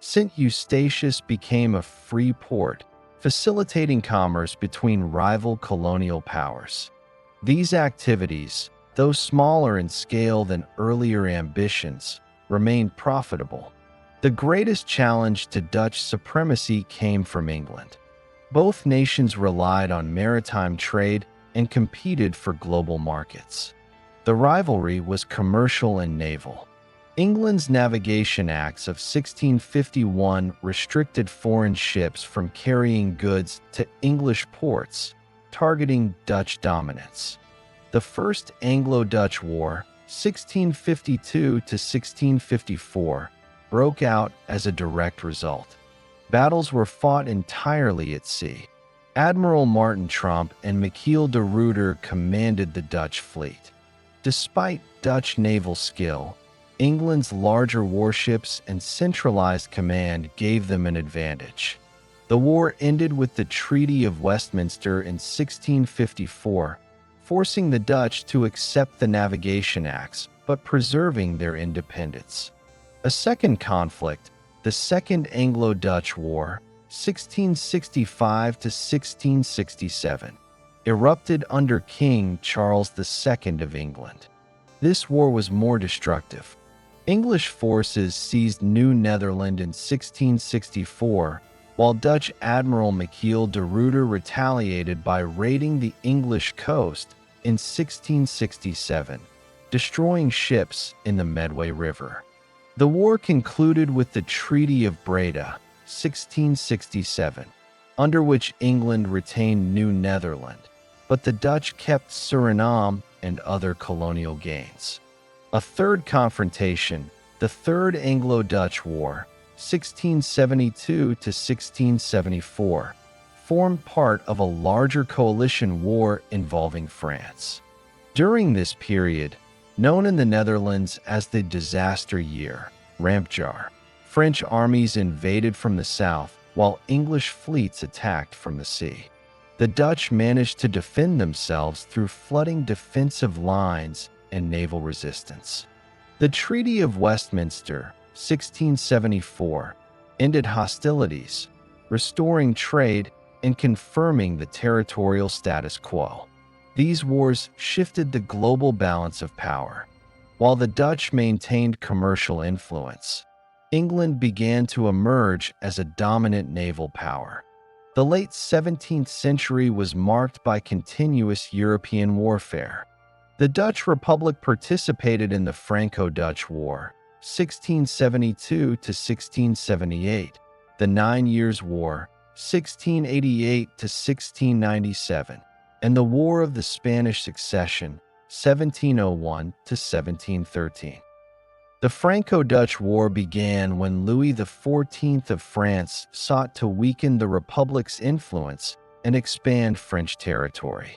St. Eustatius became a free port, facilitating commerce between rival colonial powers. These activities, though smaller in scale than earlier ambitions, remained profitable. The greatest challenge to Dutch supremacy came from England. Both nations relied on maritime trade and competed for global markets. The rivalry was commercial and naval. England's Navigation Acts of 1651 restricted foreign ships from carrying goods to English ports, targeting Dutch dominance. The First Anglo-Dutch War, 1652 to 1654, broke out as a direct result. Battles were fought entirely at sea. Admiral Martin Tromp and Michiel de Ruyter commanded the Dutch fleet. Despite Dutch naval skill, England's larger warships and centralized command gave them an advantage. The war ended with the Treaty of Westminster in 1654, forcing the Dutch to accept the Navigation Acts but preserving their independence. A second conflict, the Second Anglo-Dutch War, 1665 to 1667, erupted under King Charles II of England. This war was more destructive. English forces seized New Netherland in 1664, while Dutch Admiral Michiel de Ruyter retaliated by raiding the English coast in 1667, destroying ships in the Medway River. The war concluded with the Treaty of Breda, 1667, under which England retained New Netherland, but the Dutch kept Suriname and other colonial gains. A third confrontation, the Third Anglo-Dutch War, 1672 to 1674, formed part of a larger coalition war involving France. During this period, known in the Netherlands as the Disaster Year, Rampjaar, French armies invaded from the south while English fleets attacked from the sea. The Dutch managed to defend themselves through flooding defensive lines and naval resistance. The Treaty of Westminster, 1674, ended hostilities, restoring trade and confirming the territorial status quo. These wars shifted the global balance of power. While the Dutch maintained commercial influence, England began to emerge as a dominant naval power. The late 17th century was marked by continuous European warfare. The Dutch Republic participated in the Franco-Dutch War, 1672 to 1678, the 9 Years' War, (1688 to 1697), and the War of the Spanish Succession (1701 to 1713). The Franco-Dutch War began when Louis XIV of France sought to weaken the Republic's influence and expand French territory.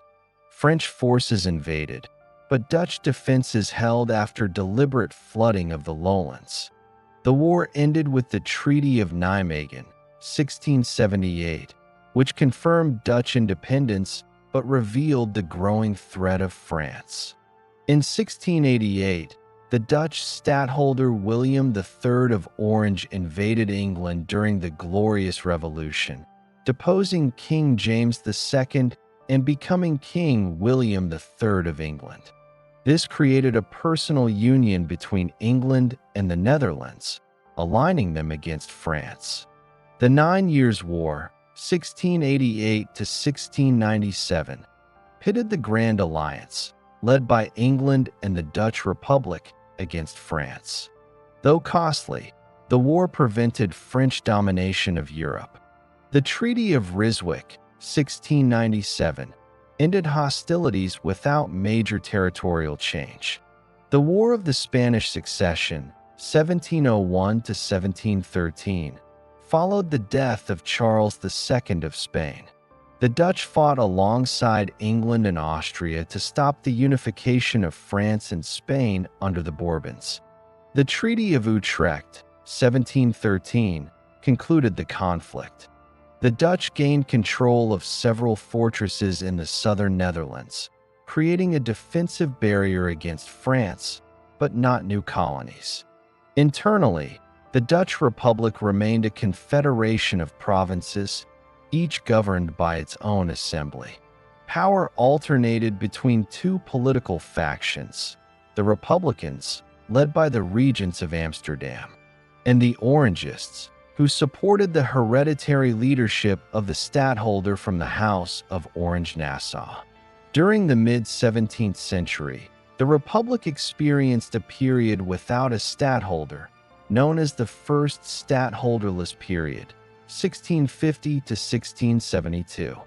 French forces invaded, but Dutch defenses held after deliberate flooding of the lowlands. The war ended with the Treaty of Nijmegen, 1678, which confirmed Dutch independence but revealed the growing threat of France. In 1688, the Dutch stadtholder William III of Orange invaded England during the Glorious Revolution, deposing King James II and becoming King William III of England. This created a personal union between England and the Netherlands, aligning them against France. The 9 Years' War, 1688 to 1697, pitted the Grand Alliance, led by England and the Dutch Republic, against France. Though costly, the war prevented French domination of Europe. The Treaty of Ryswick, 1697, ended hostilities without major territorial change. The War of the Spanish Succession, 1701 to 1713, followed the death of Charles II of Spain. The Dutch fought alongside England and Austria to stop the unification of France and Spain under the Bourbons. The Treaty of Utrecht, 1713, concluded the conflict. The Dutch gained control of several fortresses in the southern Netherlands, creating a defensive barrier against France, but not new colonies. Internally, the Dutch Republic remained a confederation of provinces, each governed by its own assembly. Power alternated between two political factions: the Republicans, led by the regents of Amsterdam, and the Orangists, who supported the hereditary leadership of the stadtholder from the House of Orange-Nassau. During the mid-17th century, the Republic experienced a period without a stadtholder, known as the First Stadtholderless Period, 1650 to 1672.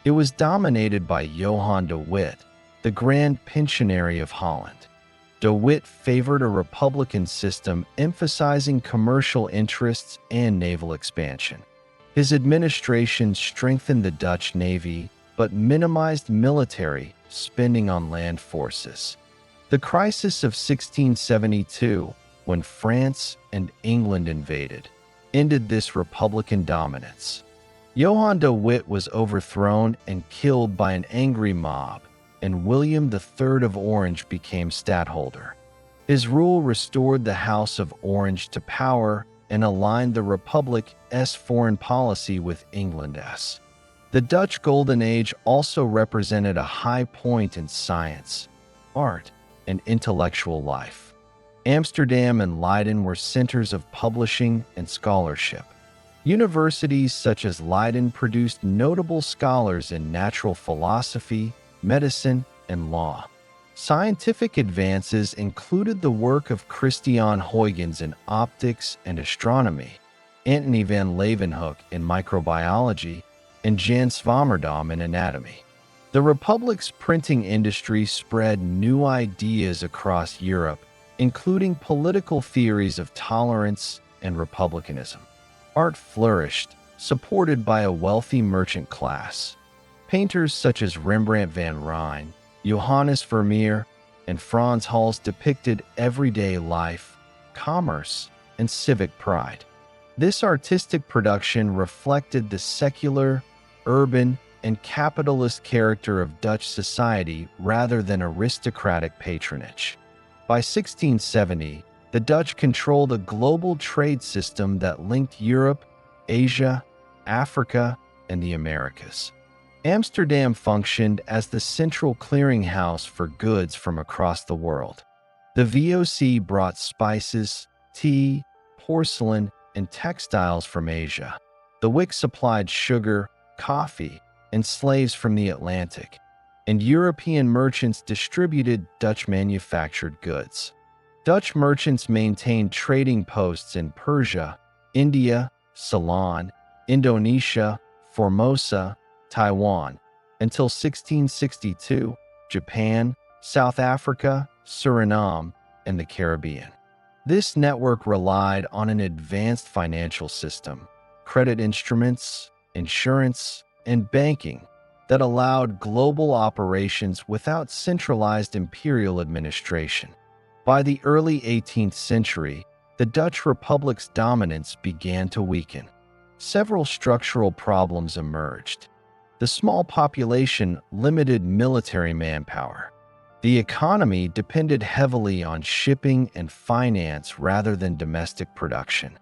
It was dominated by Johan de Witt, the Grand Pensionary of Holland. De Witt favored a republican system emphasizing commercial interests and naval expansion. His administration strengthened the Dutch Navy but minimized military spending on land forces. The crisis of 1672, when France and England invaded, ended this republican dominance. Johan de Witt was overthrown and killed by an angry mob, and William III of Orange became stadtholder. His rule restored the House of Orange to power and aligned the Republic's foreign policy with England's. The Dutch Golden Age also represented a high point in science, art, and intellectual life. Amsterdam and Leiden were centers of publishing and scholarship. Universities such as Leiden produced notable scholars in natural philosophy, medicine, and law. Scientific advances included the work of Christiaan Huygens in optics and astronomy, Antony van Leeuwenhoek in microbiology, and Jan Swammerdam in anatomy. The Republic's printing industry spread new ideas across Europe, including political theories of tolerance and republicanism. Art flourished, supported by a wealthy merchant class. Painters such as Rembrandt van Rijn, Johannes Vermeer, and Frans Hals depicted everyday life, commerce, and civic pride. This artistic production reflected the secular, urban, and capitalist character of Dutch society rather than aristocratic patronage. By 1670, the Dutch controlled a global trade system that linked Europe, Asia, Africa, and the Americas. Amsterdam functioned as the central clearinghouse for goods from across the world. The VOC brought spices, tea, porcelain, and textiles from Asia. The WIC supplied sugar, coffee, and slaves from the Atlantic, and European merchants distributed Dutch-manufactured goods. Dutch merchants maintained trading posts in Persia, India, Ceylon, Indonesia, Formosa, Taiwan, until 1662, Japan, South Africa, Suriname, and the Caribbean. This network relied on an advanced financial system, credit instruments, insurance, and banking that allowed global operations without centralized imperial administration. By the early 18th century, the Dutch Republic's dominance began to weaken. Several structural problems emerged. The small population limited military manpower. The economy depended heavily on shipping and finance rather than domestic production.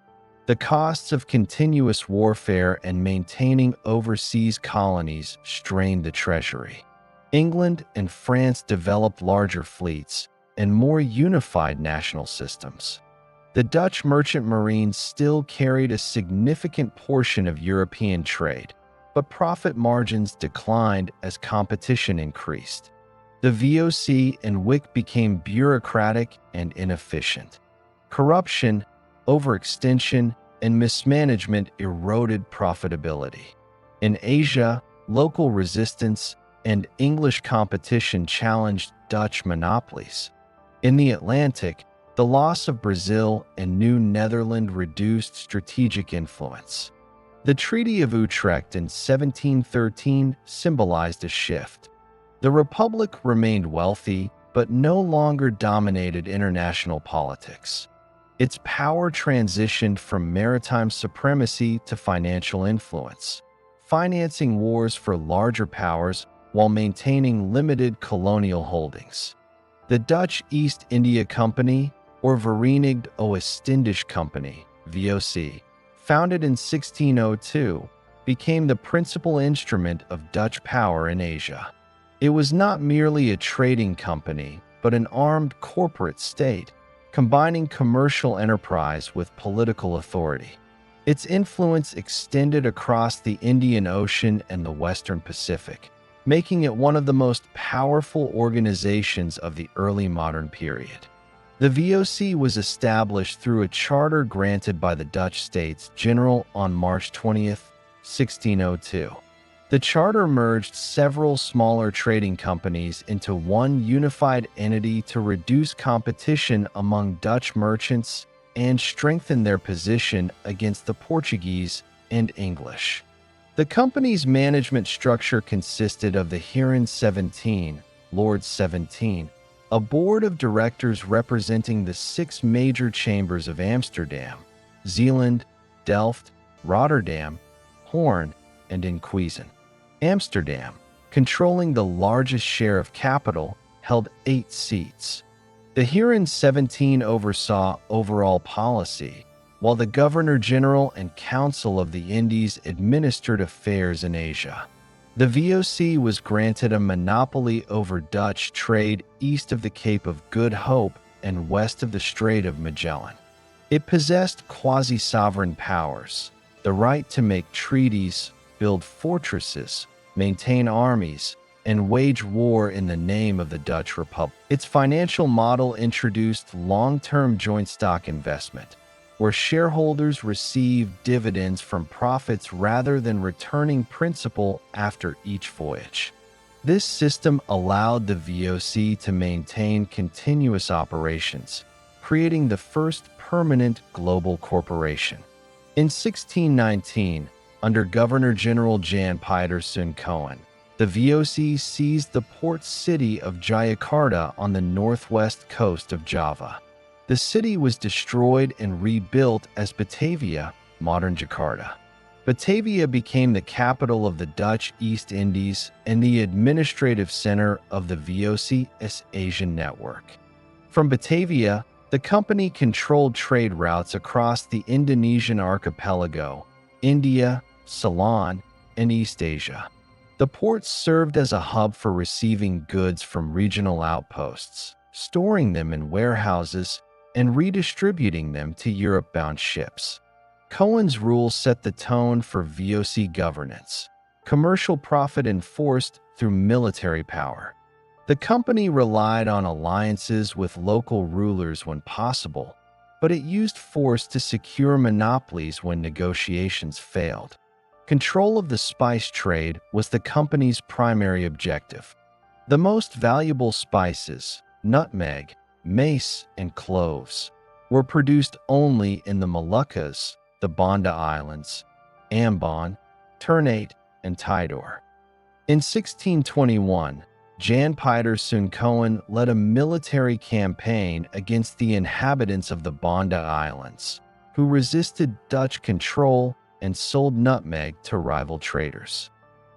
The costs of continuous warfare and maintaining overseas colonies strained the treasury. England and France developed larger fleets and more unified national systems. The Dutch merchant marine still carried a significant portion of European trade, but profit margins declined as competition increased. The VOC and WIC became bureaucratic and inefficient. Corruption, overextension, and mismanagement eroded profitability. In Asia, local resistance and English competition challenged Dutch monopolies. In the Atlantic, the loss of Brazil and New Netherland reduced strategic influence. The Treaty of Utrecht in 1713 symbolized a shift. The Republic remained wealthy, but no longer dominated international politics. Its power transitioned from maritime supremacy to financial influence, financing wars for larger powers while maintaining limited colonial holdings. The Dutch East India Company, or Verenigd Oost-Indisch Company, VOC, founded in 1602, became the principal instrument of Dutch power in Asia. It was not merely a trading company, but an armed corporate state, combining commercial enterprise with political authority. Its influence extended across the Indian Ocean and the Western Pacific, making it one of the most powerful organizations of the early modern period. The VOC was established through a charter granted by the Dutch States General on March 20, 1602. The charter merged several smaller trading companies into one unified entity to reduce competition among Dutch merchants and strengthen their position against the Portuguese and English. The company's management structure consisted of the Heren 17, Lords 17, a board of directors representing the 6 major chambers of Amsterdam, Zeeland, Delft, Rotterdam, Hoorn, and Enkhuizen. Amsterdam, controlling the largest share of capital, held 8 seats. The Heren 17 oversaw overall policy, while the Governor-General and Council of the Indies administered affairs in Asia. The VOC was granted a monopoly over Dutch trade east of the Cape of Good Hope and west of the Strait of Magellan. It possessed quasi-sovereign powers, the right to make treaties, build fortresses, maintain armies, and wage war in the name of the Dutch Republic. Its financial model introduced long-term joint stock investment, where shareholders received dividends from profits rather than returning principal after each voyage. This system allowed the VOC to maintain continuous operations, creating the first permanent global corporation. In 1619, under Governor-General Jan Pieterszoon Cohen, the VOC seized the port city of Jayakarta on the northwest coast of Java. The city was destroyed and rebuilt as Batavia, modern Jakarta. Batavia became the capital of the Dutch East Indies and the administrative center of the VOC's Asian network. From Batavia, the company controlled trade routes across the Indonesian archipelago, India, Ceylon, and East Asia. The ports served as a hub for receiving goods from regional outposts, storing them in warehouses, and redistributing them to Europe-bound ships. Cohen's rule set the tone for VOC governance, commercial profit enforced through military power. The company relied on alliances with local rulers when possible, but it used force to secure monopolies when negotiations failed. Control of the spice trade was the company's primary objective. The most valuable spices, nutmeg, mace, and cloves, were produced only in the Moluccas, the Banda Islands, Ambon, Ternate, and Tidore. In 1621, Jan Pieter Suncoen led a military campaign against the inhabitants of the Banda Islands, who resisted Dutch control and sold nutmeg to rival traders.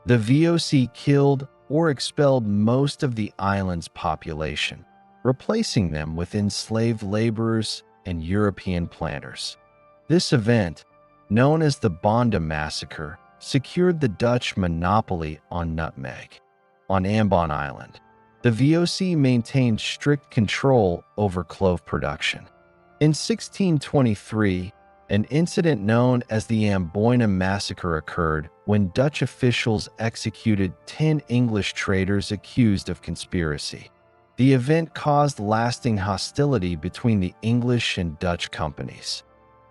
The VOC killed or expelled most of the island's population, replacing them with enslaved laborers and European planters. This event, known as the Banda Massacre, secured the Dutch monopoly on nutmeg. On Ambon Island, the VOC maintained strict control over clove production. In 1623, an incident known as the Amboina Massacre occurred when Dutch officials executed 10 English traders accused of conspiracy. The event caused lasting hostility between the English and Dutch companies.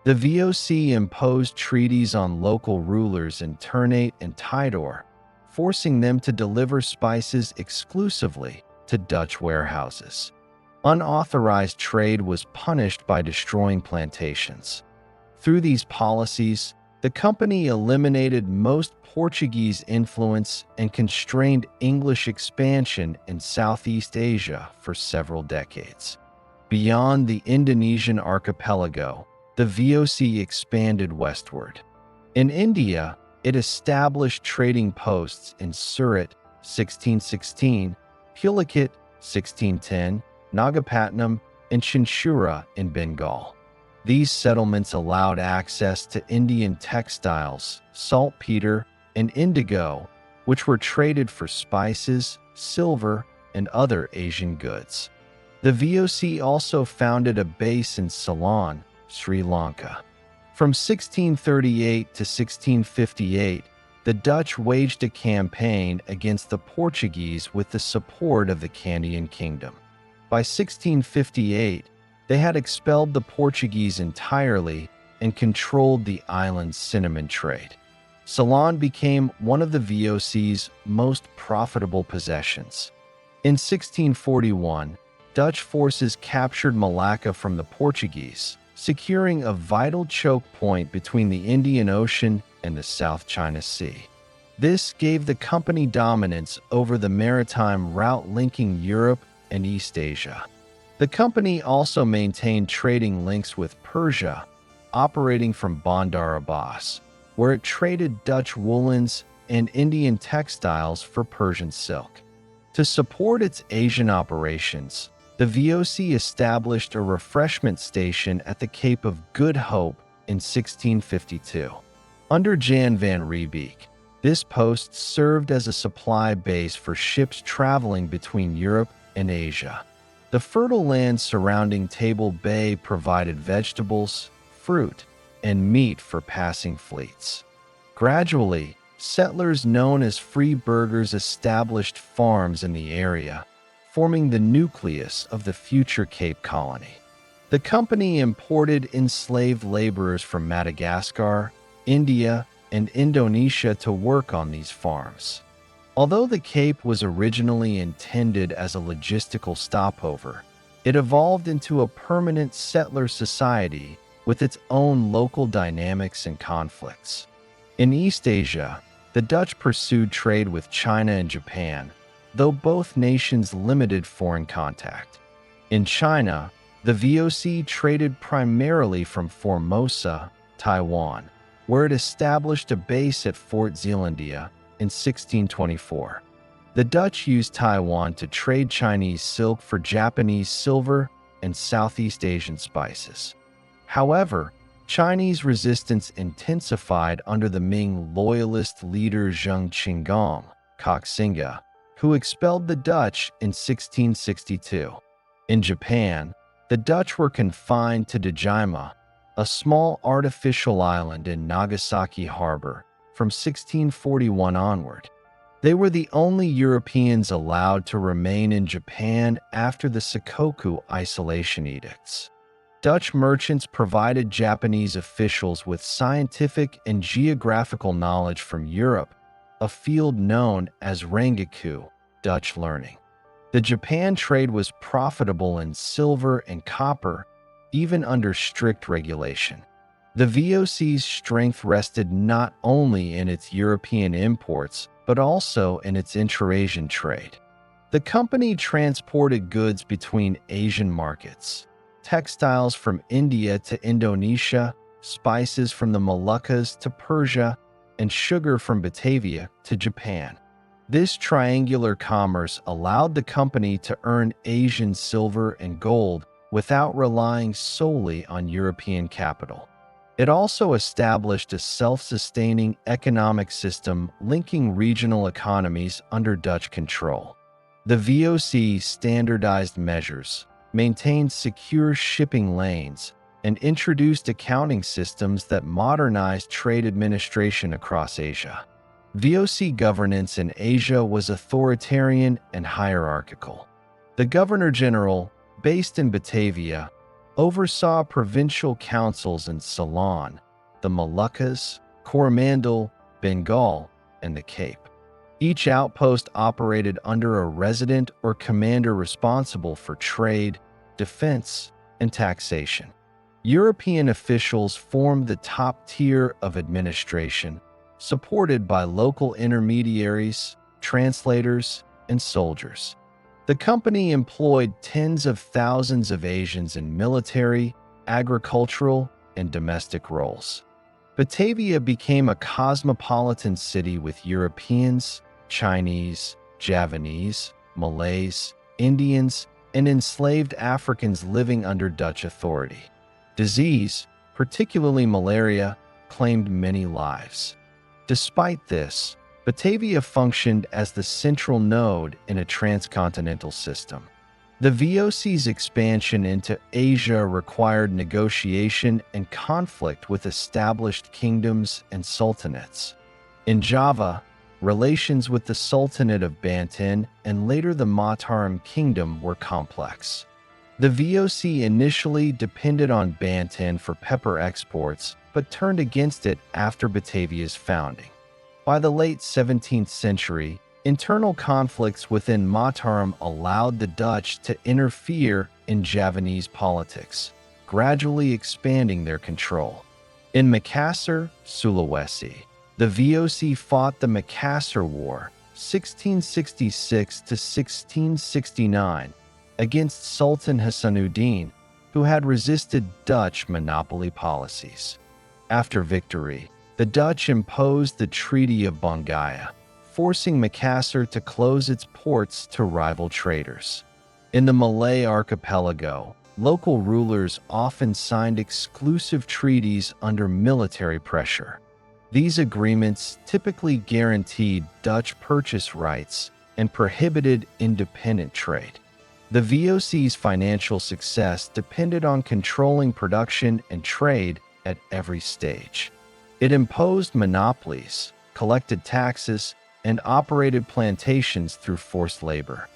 The VOC imposed treaties on local rulers in Ternate and Tidore, forcing them to deliver spices exclusively to Dutch warehouses. Unauthorized trade was punished by destroying plantations. Through these policies, the company eliminated most Portuguese influence and constrained English expansion in Southeast Asia for several decades. Beyond the Indonesian archipelago, the VOC expanded westward. In India, it established trading posts in Surat, 1616, Pulicat, 1610, Nagapattinam, and Chinchura in Bengal. These settlements allowed access to Indian textiles, saltpeter, and indigo, which were traded for spices, silver, and other Asian goods. The VOC also founded a base in Ceylon, Sri Lanka. From 1638 to 1658, the Dutch waged a campaign against the Portuguese with the support of the Candian Kingdom. By 1658, they had expelled the Portuguese entirely and controlled the island's cinnamon trade. Ceylon became one of the VOC's most profitable possessions. In 1641, Dutch forces captured Malacca from the Portuguese, securing a vital choke point between the Indian Ocean and the South China Sea. This gave the company dominance over the maritime route linking Europe and East Asia. The company also maintained trading links with Persia, operating from Bandar Abbas, where it traded Dutch woolens and Indian textiles for Persian silk. To support its Asian operations, the VOC established a refreshment station at the Cape of Good Hope in 1652. Under Jan van Riebeeck, this post served as a supply base for ships traveling between Europe and Asia. The fertile land surrounding Table Bay provided vegetables, fruit, and meat for passing fleets. Gradually, settlers known as free burghers established farms in the area, forming the nucleus of the future Cape Colony. The company imported enslaved laborers from Madagascar, India, and Indonesia to work on these farms. Although the Cape was originally intended as a logistical stopover, it evolved into a permanent settler society with its own local dynamics and conflicts. In East Asia, the Dutch pursued trade with China and Japan, though both nations limited foreign contact. In China, the VOC traded primarily from Formosa, Taiwan, where it established a base at Fort Zeelandia in 1624. The Dutch used Taiwan to trade Chinese silk for Japanese silver and Southeast Asian spices. However, Chinese resistance intensified under the Ming loyalist leader Zheng Qinggong, Koxinga, who expelled the Dutch in 1662. In Japan, the Dutch were confined to Dejima, a small artificial island in Nagasaki Harbor, from 1641 onward. They were the only Europeans allowed to remain in Japan after the Sakoku Isolation Edicts. Dutch merchants provided Japanese officials with scientific and geographical knowledge from Europe, a field known as Rangaku, Dutch learning. The Japan trade was profitable in silver and copper, even under strict regulation. The VOC's strength rested not only in its European imports, but also in its intra-Asian trade. The company transported goods between Asian markets, textiles from India to Indonesia, spices from the Moluccas to Persia, and sugar from Batavia to Japan. This triangular commerce allowed the company to earn Asian silver and gold without relying solely on European capital. It also established a self-sustaining economic system linking regional economies under Dutch control. The VOC standardized measures, maintained secure shipping lanes, and introduced accounting systems that modernized trade administration across Asia. VOC governance in Asia was authoritarian and hierarchical. The Governor-General, based in Batavia, oversaw provincial councils in Ceylon, the Moluccas, Coromandel, Bengal, and the Cape. Each outpost operated under a resident or commander responsible for trade, defense, and taxation. European officials formed the top tier of administration, supported by local intermediaries, translators, and soldiers. The company employed tens of thousands of Asians in military, agricultural, and domestic roles. Batavia became a cosmopolitan city with Europeans, Chinese, Javanese, Malays, Indians, and enslaved Africans living under Dutch authority. Disease, particularly malaria, claimed many lives. Despite this, Batavia functioned as the central node in a transcontinental system. The VOC's expansion into Asia required negotiation and conflict with established kingdoms and sultanates. In Java, relations with the Sultanate of Banten and later the Mataram Kingdom were complex. The VOC initially depended on Banten for pepper exports, but turned against it after Batavia's founding. By the late 17th century, internal conflicts within Mataram allowed the Dutch to interfere in Javanese politics, gradually expanding their control. In Makassar, Sulawesi, the VOC fought the Makassar War, 1666 to 1669, against Sultan Hasanuddin, who had resisted Dutch monopoly policies. After victory, the Dutch imposed the Treaty of Bongaya, forcing Makassar to close its ports to rival traders. In the Malay archipelago, local rulers often signed exclusive treaties under military pressure. These agreements typically guaranteed Dutch purchase rights and prohibited independent trade. The VOC's financial success depended on controlling production and trade at every stage. It imposed monopolies, collected taxes, and operated plantations through forced labor.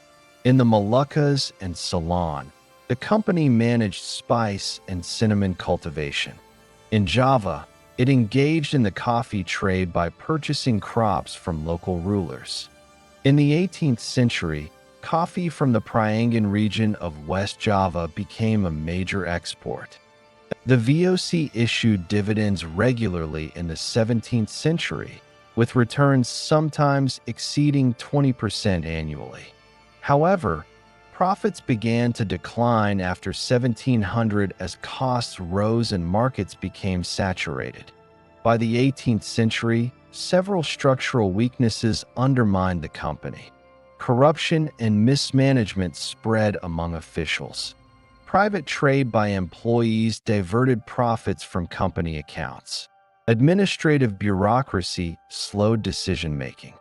In the Moluccas and Ceylon, the company managed spice and cinnamon cultivation. In Java, it engaged in the coffee trade by purchasing crops from local rulers. In the 18th century, coffee from the Priangan region of West Java became a major export. The VOC issued dividends regularly in the 17th century, with returns sometimes exceeding 20% annually. However, profits began to decline after 1700 as costs rose and markets became saturated. By the 18th century, several structural weaknesses undermined the company. Corruption and mismanagement spread among officials. Private trade by employees diverted profits from company accounts. Administrative bureaucracy slowed decision-making.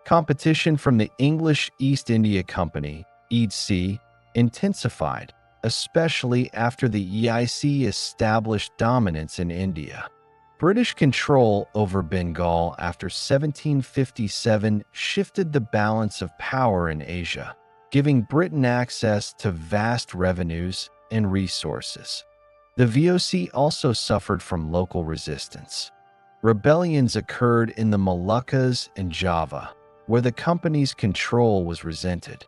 Competition from the English East India Company, EDC, intensified, especially after the EIC established dominance in India. British control over Bengal after 1757 shifted the balance of power in Asia, giving Britain access to vast revenues and resources. The VOC also suffered from local resistance. Rebellions occurred in the Moluccas and Java, where the company's control was resented.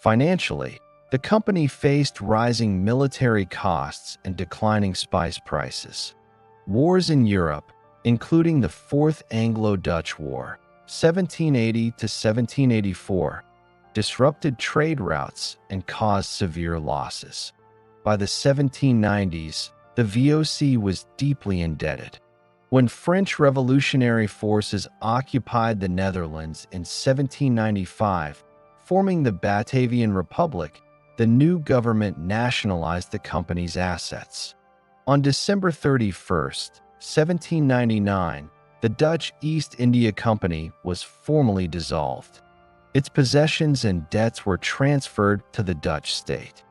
Financially, the company faced rising military costs and declining spice prices. Wars in Europe, including the Fourth Anglo-Dutch War, 1780 to 1784, disrupted trade routes and caused severe losses. By the 1790s, the VOC was deeply indebted. When French revolutionary forces occupied the Netherlands in 1795, forming the Batavian Republic, the new government nationalized the company's assets. On December 31, 1799, the Dutch East India Company was formally dissolved. Its possessions and debts were transferred to the Dutch state.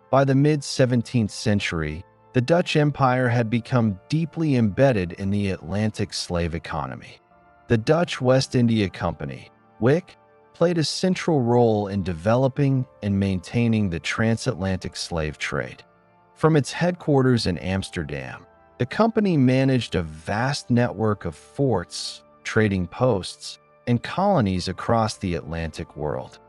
By the mid-17th century, the Dutch Empire had become deeply embedded in the Atlantic slave economy. The Dutch West India Company, WIC, played a central role in developing and maintaining the transatlantic slave trade. From its headquarters in Amsterdam, the company managed a vast network of forts, trading posts, and colonies across the Atlantic world.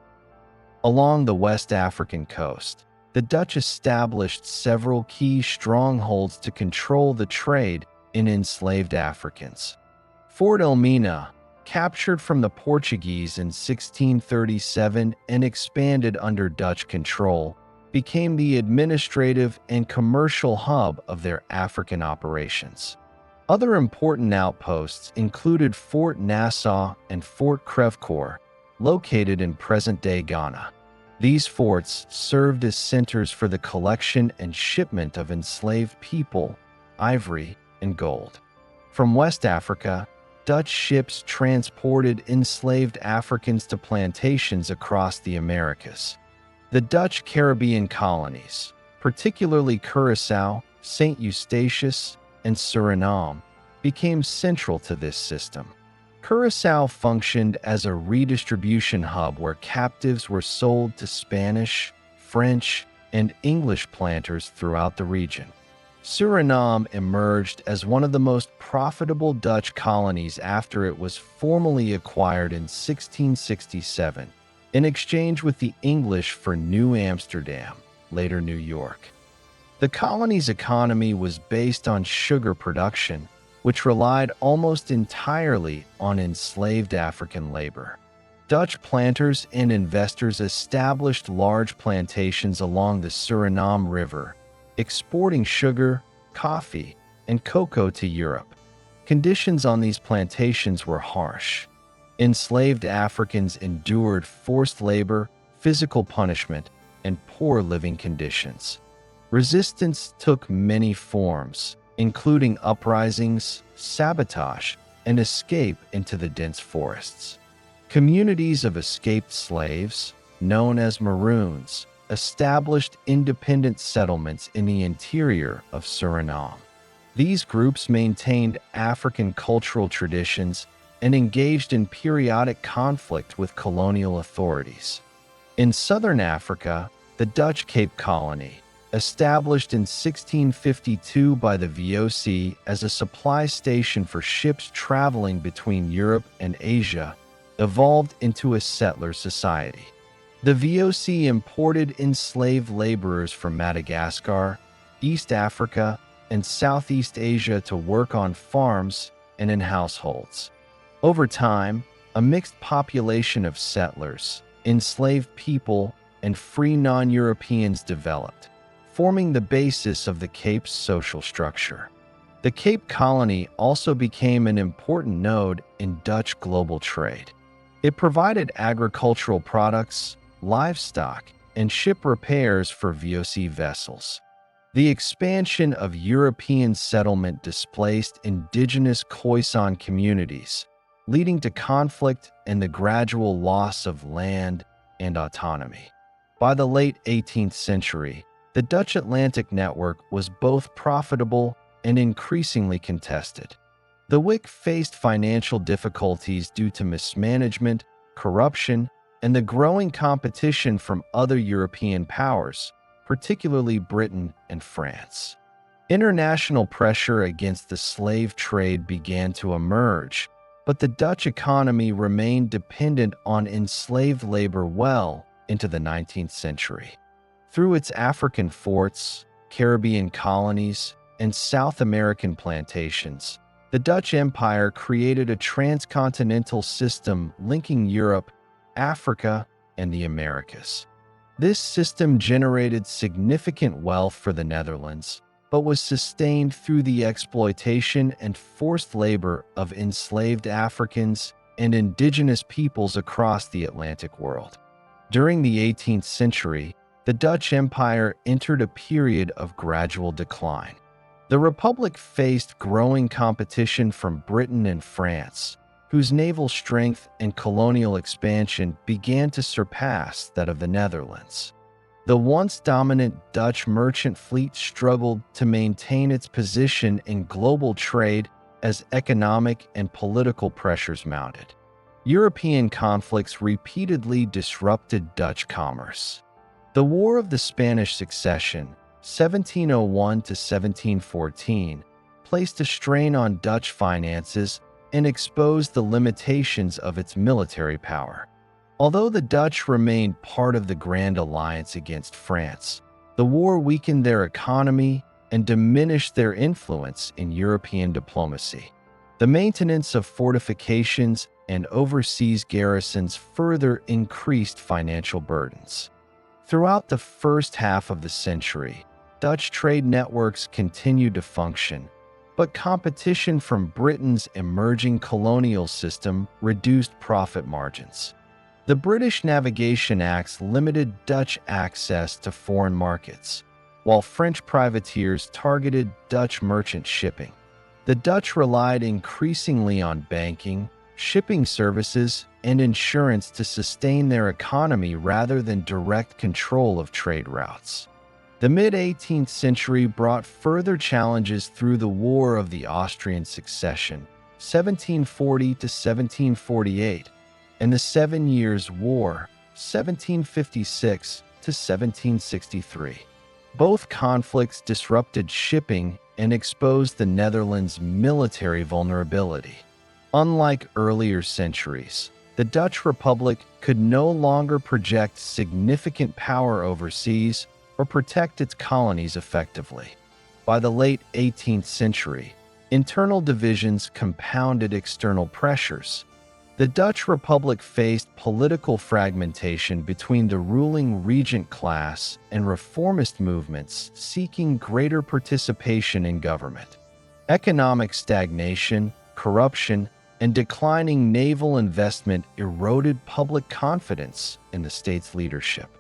Along the West African coast, the Dutch established several key strongholds to control the trade in enslaved Africans. Fort Elmina, captured from the Portuguese in 1637 and expanded under Dutch control, became the administrative and commercial hub of their African operations. Other important outposts included Fort Nassau and Fort Crèvecoeur, located in present-day Ghana. These forts served as centers for the collection and shipment of enslaved people, ivory, and gold. From West Africa, Dutch ships transported enslaved Africans to plantations across the Americas. The Dutch Caribbean colonies, particularly Curaçao, St. Eustatius, and Suriname, became central to this system. Curaçao functioned as a redistribution hub where captives were sold to Spanish, French, and English planters throughout the region. Suriname emerged as one of the most profitable Dutch colonies after it was formally acquired in 1667, in exchange with the English for New Amsterdam, later New York. The colony's economy was based on sugar production, which relied almost entirely on enslaved African labor. Dutch planters and investors established large plantations along the Suriname River, exporting sugar, coffee, and cocoa to Europe. Conditions on these plantations were harsh. Enslaved Africans endured forced labor, physical punishment, and poor living conditions. Resistance took many forms, including uprisings, sabotage, and escape into the dense forests. Communities of escaped slaves, known as Maroons, established independent settlements in the interior of Suriname. These groups maintained African cultural traditions and engaged in periodic conflict with colonial authorities. In southern Africa, the Dutch Cape Colony, established in 1652 by the VOC as a supply station for ships traveling between Europe and Asia, evolved into a settler society. The VOC imported enslaved laborers from Madagascar, East Africa, and Southeast Asia to work on farms and in households. Over time, a mixed population of settlers, enslaved people, and free non-Europeans developed, forming the basis of the Cape's social structure. The Cape Colony also became an important node in Dutch global trade. It provided agricultural products, livestock, and ship repairs for VOC vessels. The expansion of European settlement displaced indigenous Khoisan communities, leading to conflict and the gradual loss of land and autonomy. By the late 18th century, the Dutch Atlantic network was both profitable and increasingly contested. The WIC faced financial difficulties due to mismanagement, corruption, and the growing competition from other European powers, particularly Britain and France. International pressure against the slave trade began to emerge, but the Dutch economy remained dependent on enslaved labor well into the 19th century. Through its African forts, Caribbean colonies, and South American plantations, the Dutch Empire created a transcontinental system linking Europe, Africa, and the Americas. This system generated significant wealth for the Netherlands, but was sustained through the exploitation and forced labor of enslaved Africans and indigenous peoples across the Atlantic world. During the 18th century, the Dutch Empire entered a period of gradual decline. The Republic faced growing competition from Britain and France, whose naval strength and colonial expansion began to surpass that of the Netherlands. The once dominant Dutch merchant fleet struggled to maintain its position in global trade as economic and political pressures mounted. European conflicts repeatedly disrupted Dutch commerce. The War of the Spanish Succession, 1701 to 1714, placed a strain on Dutch finances and exposed the limitations of its military power. Although the Dutch remained part of the Grand Alliance against France, the war weakened their economy and diminished their influence in European diplomacy. The maintenance of fortifications and overseas garrisons further increased financial burdens. Throughout the first half of the century, Dutch trade networks continued to function, but competition from Britain's emerging colonial system reduced profit margins. The British Navigation Acts limited Dutch access to foreign markets, while French privateers targeted Dutch merchant shipping. The Dutch relied increasingly on banking, shipping services, and insurance to sustain their economy rather than direct control of trade routes. The mid-18th century brought further challenges through the War of the Austrian Succession, 1740 to 1748, and the Seven Years' War, 1756 to 1763. Both conflicts disrupted shipping and exposed the Netherlands' military vulnerability. Unlike earlier centuries, the Dutch Republic could no longer project significant power overseas or protect its colonies effectively. By the late 18th century, internal divisions compounded external pressures. The Dutch Republic faced political fragmentation between the ruling regent class and reformist movements seeking greater participation in government. Economic stagnation, corruption, and declining naval investment eroded public confidence in the state's leadership.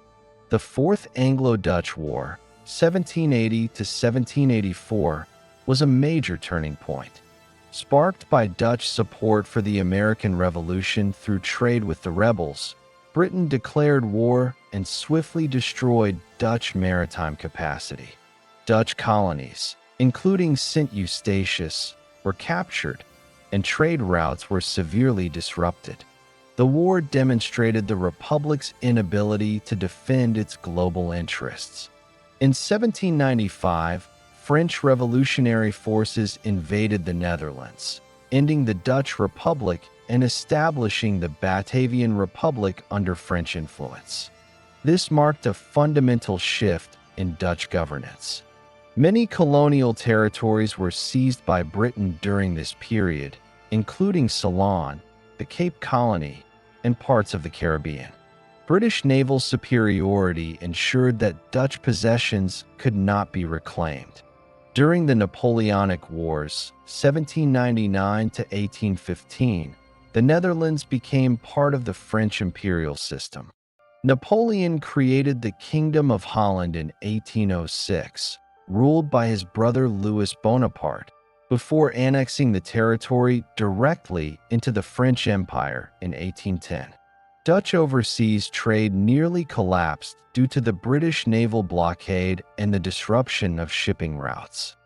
The Fourth Anglo-Dutch War, 1780 to 1784, was a major turning point. Sparked by Dutch support for the American Revolution through trade with the rebels, Britain declared war and swiftly destroyed Dutch maritime capacity. Dutch colonies, including St. Eustatius, were captured, and trade routes were severely disrupted. The war demonstrated the Republic's inability to defend its global interests. In 1795, French revolutionary forces invaded the Netherlands, ending the Dutch Republic and establishing the Batavian Republic under French influence. This marked a fundamental shift in Dutch governance. Many colonial territories were seized by Britain during this period, including Ceylon, the Cape Colony, and parts of the Caribbean. British naval superiority ensured that Dutch possessions could not be reclaimed. During the Napoleonic Wars, 1799 to 1815, the Netherlands became part of the French imperial system. Napoleon created the Kingdom of Holland in 1806, ruled by his brother Louis Bonaparte, before annexing the territory directly into the French Empire in 1810. Dutch overseas trade nearly collapsed due to the British naval blockade and the disruption of shipping routes.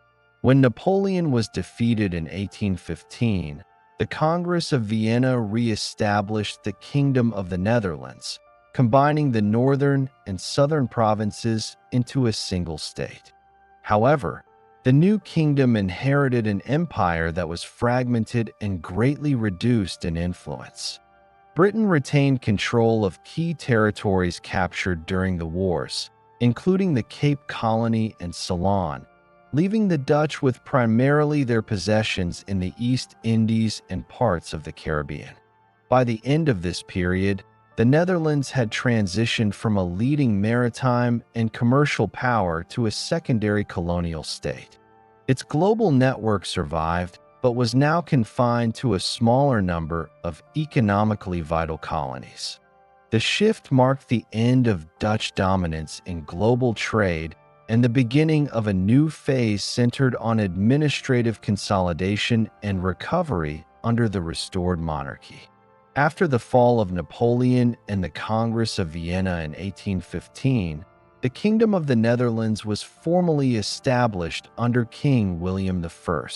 When Napoleon was defeated in 1815, the Congress of Vienna re-established the Kingdom of the Netherlands, combining the northern and southern provinces into a single state. However, The new kingdom inherited an empire that was fragmented and greatly reduced in influence. Britain retained control of key territories captured during the wars, including the Cape Colony and Ceylon, leaving the Dutch with primarily their possessions in the East Indies and parts of the Caribbean. By the end of this period, the Netherlands had transitioned from a leading maritime and commercial power to a secondary colonial state. Its global network survived, but was now confined to a smaller number of economically vital colonies. The shift marked the end of Dutch dominance in global trade and the beginning of a new phase centered on administrative consolidation and recovery under the restored monarchy. After the fall of Napoleon and the Congress of Vienna in 1815, the Kingdom of the Netherlands was formally established under King William I.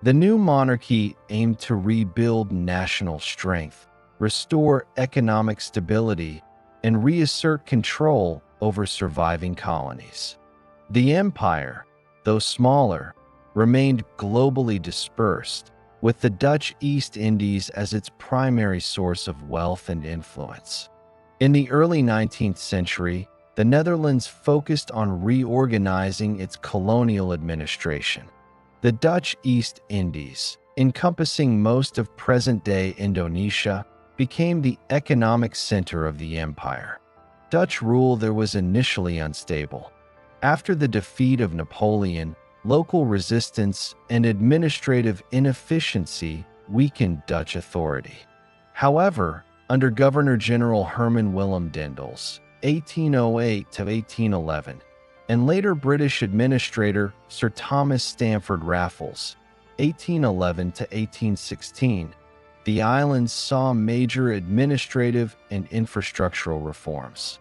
The new monarchy aimed to rebuild national strength, restore economic stability, and reassert control over surviving colonies. The empire, though smaller, remained globally dispersed, with the Dutch East Indies as its primary source of wealth and influence. In the early 19th century, the Netherlands focused on reorganizing its colonial administration. The Dutch East Indies, encompassing most of present-day Indonesia, became the economic center of the empire. Dutch rule there was initially unstable. After the defeat of Napoleon, local resistance and administrative inefficiency weakened Dutch authority. However, under Governor-General Herman Willem Dendels, 1808 to 1811, and later British administrator Sir Thomas Stamford Raffles, 1811 to 1816, the islands saw major administrative and infrastructural reforms.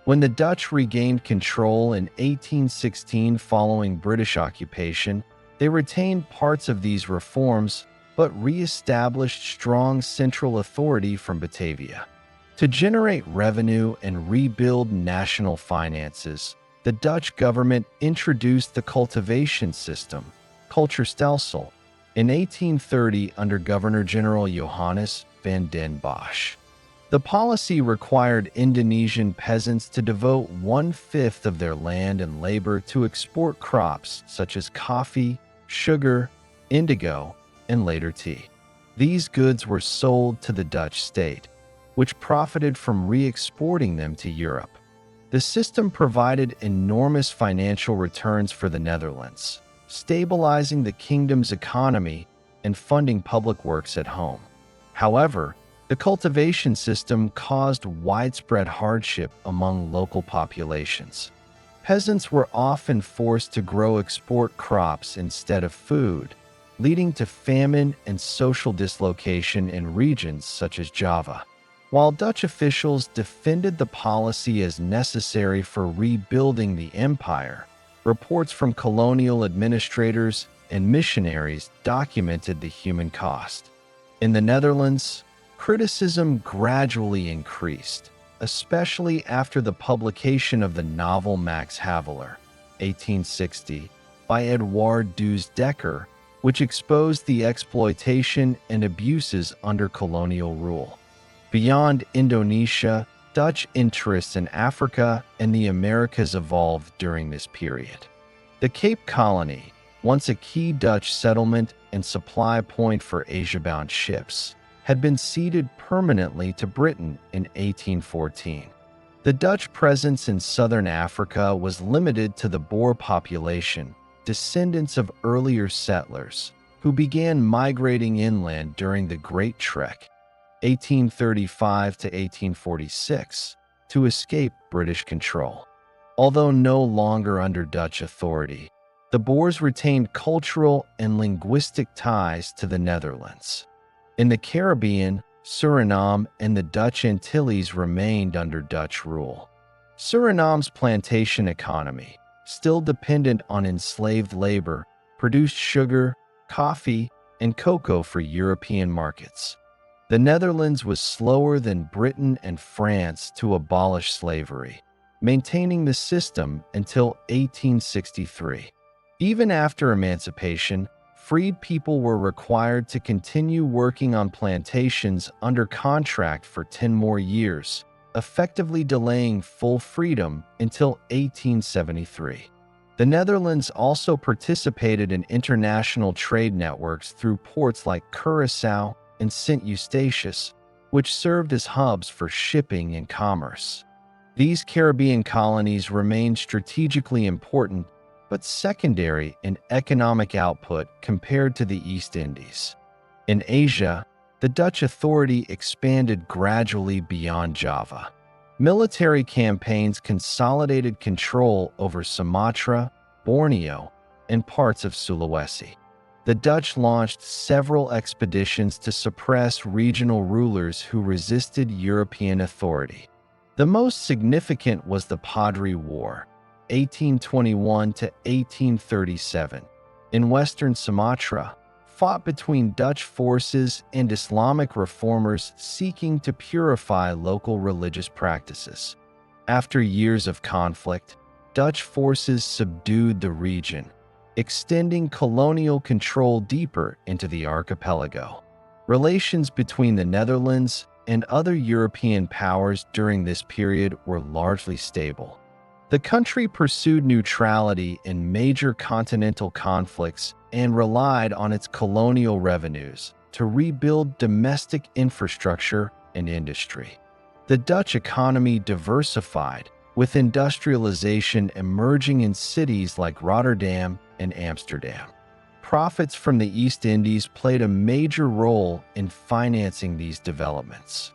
When the Dutch regained control in 1816 following British occupation, they retained parts of these reforms but re-established strong central authority from Batavia. To generate revenue and rebuild national finances, the Dutch government introduced the cultivation system, cultuurstelsel, in 1830 under Governor-General Johannes van den Bosch. The policy required Indonesian peasants to devote 1/5 of their land and labor to export crops such as coffee, sugar, indigo, and later tea. These goods were sold to the Dutch state, which profited from re-exporting them to Europe. The system provided enormous financial returns for the Netherlands, stabilizing the kingdom's economy and funding public works at home. However, the cultivation system caused widespread hardship among local populations. Peasants were often forced to grow export crops instead of food, leading to famine and social dislocation in regions such as Java. While Dutch officials defended the policy as necessary for rebuilding the empire, reports from colonial administrators and missionaries documented the human cost. In the Netherlands, criticism gradually increased, especially after the publication of the novel Max Havelaar, 1860, by Edouard Douze Dekker, which exposed the exploitation and abuses under colonial rule. Beyond Indonesia, Dutch interests in Africa and the Americas evolved during this period. The Cape Colony, once a key Dutch settlement and supply point for Asia-bound ships, had been ceded permanently to Britain in 1814. The Dutch presence in southern Africa was limited to the Boer population, descendants of earlier settlers, who began migrating inland during the Great Trek, 1835 to 1846, to escape British control. Although no longer under Dutch authority, the Boers retained cultural and linguistic ties to the Netherlands. In the Caribbean, Suriname and the Dutch Antilles remained under Dutch rule. Suriname's plantation economy, still dependent on enslaved labor, produced sugar, coffee, and cocoa for European markets. The Netherlands was slower than Britain and France to abolish slavery, maintaining the system until 1863. Even after emancipation, freed people were required to continue working on plantations under contract for 10 more years, effectively delaying full freedom until 1873. The Netherlands also participated in international trade networks through ports like Curaçao and St. Eustatius, which served as hubs for shipping and commerce. These Caribbean colonies remained strategically important but secondary in economic output compared to the East Indies. In Asia, the Dutch authority expanded gradually beyond Java. Military campaigns consolidated control over Sumatra, Borneo, and parts of Sulawesi. The Dutch launched several expeditions to suppress regional rulers who resisted European authority. The most significant was the Padri War, 1821 to 1837, in western Sumatra, fought between Dutch forces and Islamic reformers seeking to purify local religious practices. After years of conflict, Dutch forces subdued the region, extending colonial control deeper into the archipelago. Relations between the Netherlands and other European powers during this period were largely stable. The country pursued neutrality in major continental conflicts and relied on its colonial revenues to rebuild domestic infrastructure and industry. The Dutch economy diversified, with industrialization emerging in cities like Rotterdam and Amsterdam. Profits from the East Indies played a major role in financing these developments.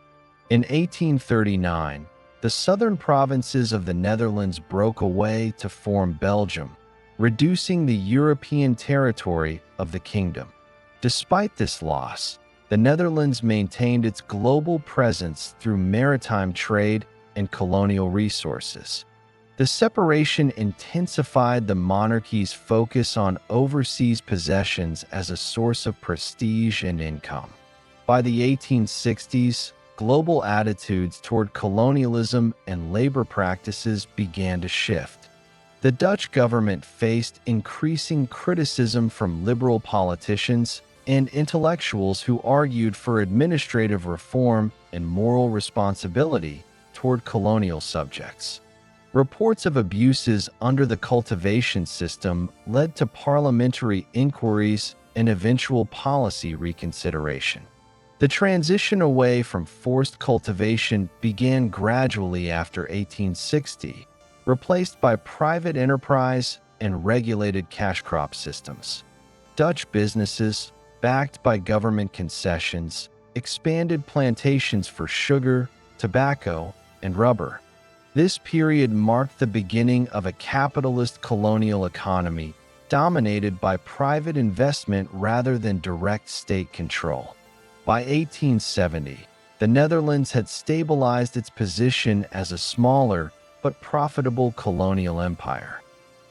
In 1839, the southern provinces of the Netherlands broke away to form Belgium, reducing the European territory of the kingdom. Despite this loss, the Netherlands maintained its global presence through maritime trade and colonial resources. The separation intensified the monarchy's focus on overseas possessions as a source of prestige and income. By the 1860s, global attitudes toward colonialism and labor practices began to shift. The Dutch government faced increasing criticism from liberal politicians and intellectuals who argued for administrative reform and moral responsibility toward colonial subjects. Reports of abuses under the cultivation system led to parliamentary inquiries and eventual policy reconsideration. The transition away from forced cultivation began gradually after 1860, replaced by private enterprise and regulated cash crop systems. Dutch businesses, backed by government concessions, expanded plantations for sugar, tobacco, and rubber. This period marked the beginning of a capitalist colonial economy dominated by private investment rather than direct state control. By 1870, the Netherlands had stabilized its position as a smaller but profitable colonial empire.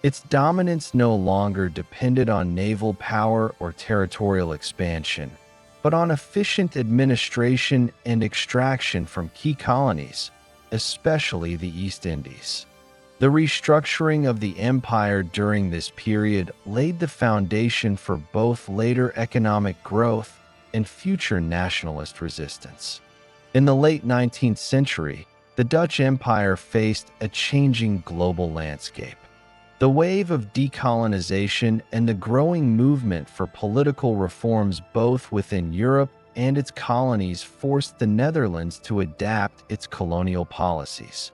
Its dominance no longer depended on naval power or territorial expansion, but on efficient administration and extraction from key colonies, especially the East Indies. The restructuring of the empire during this period laid the foundation for both later economic growth and future nationalist resistance. In the late 19th century, the Dutch Empire faced a changing global landscape. The wave of decolonization and the growing movement for political reforms both within Europe and its colonies forced the Netherlands to adapt its colonial policies.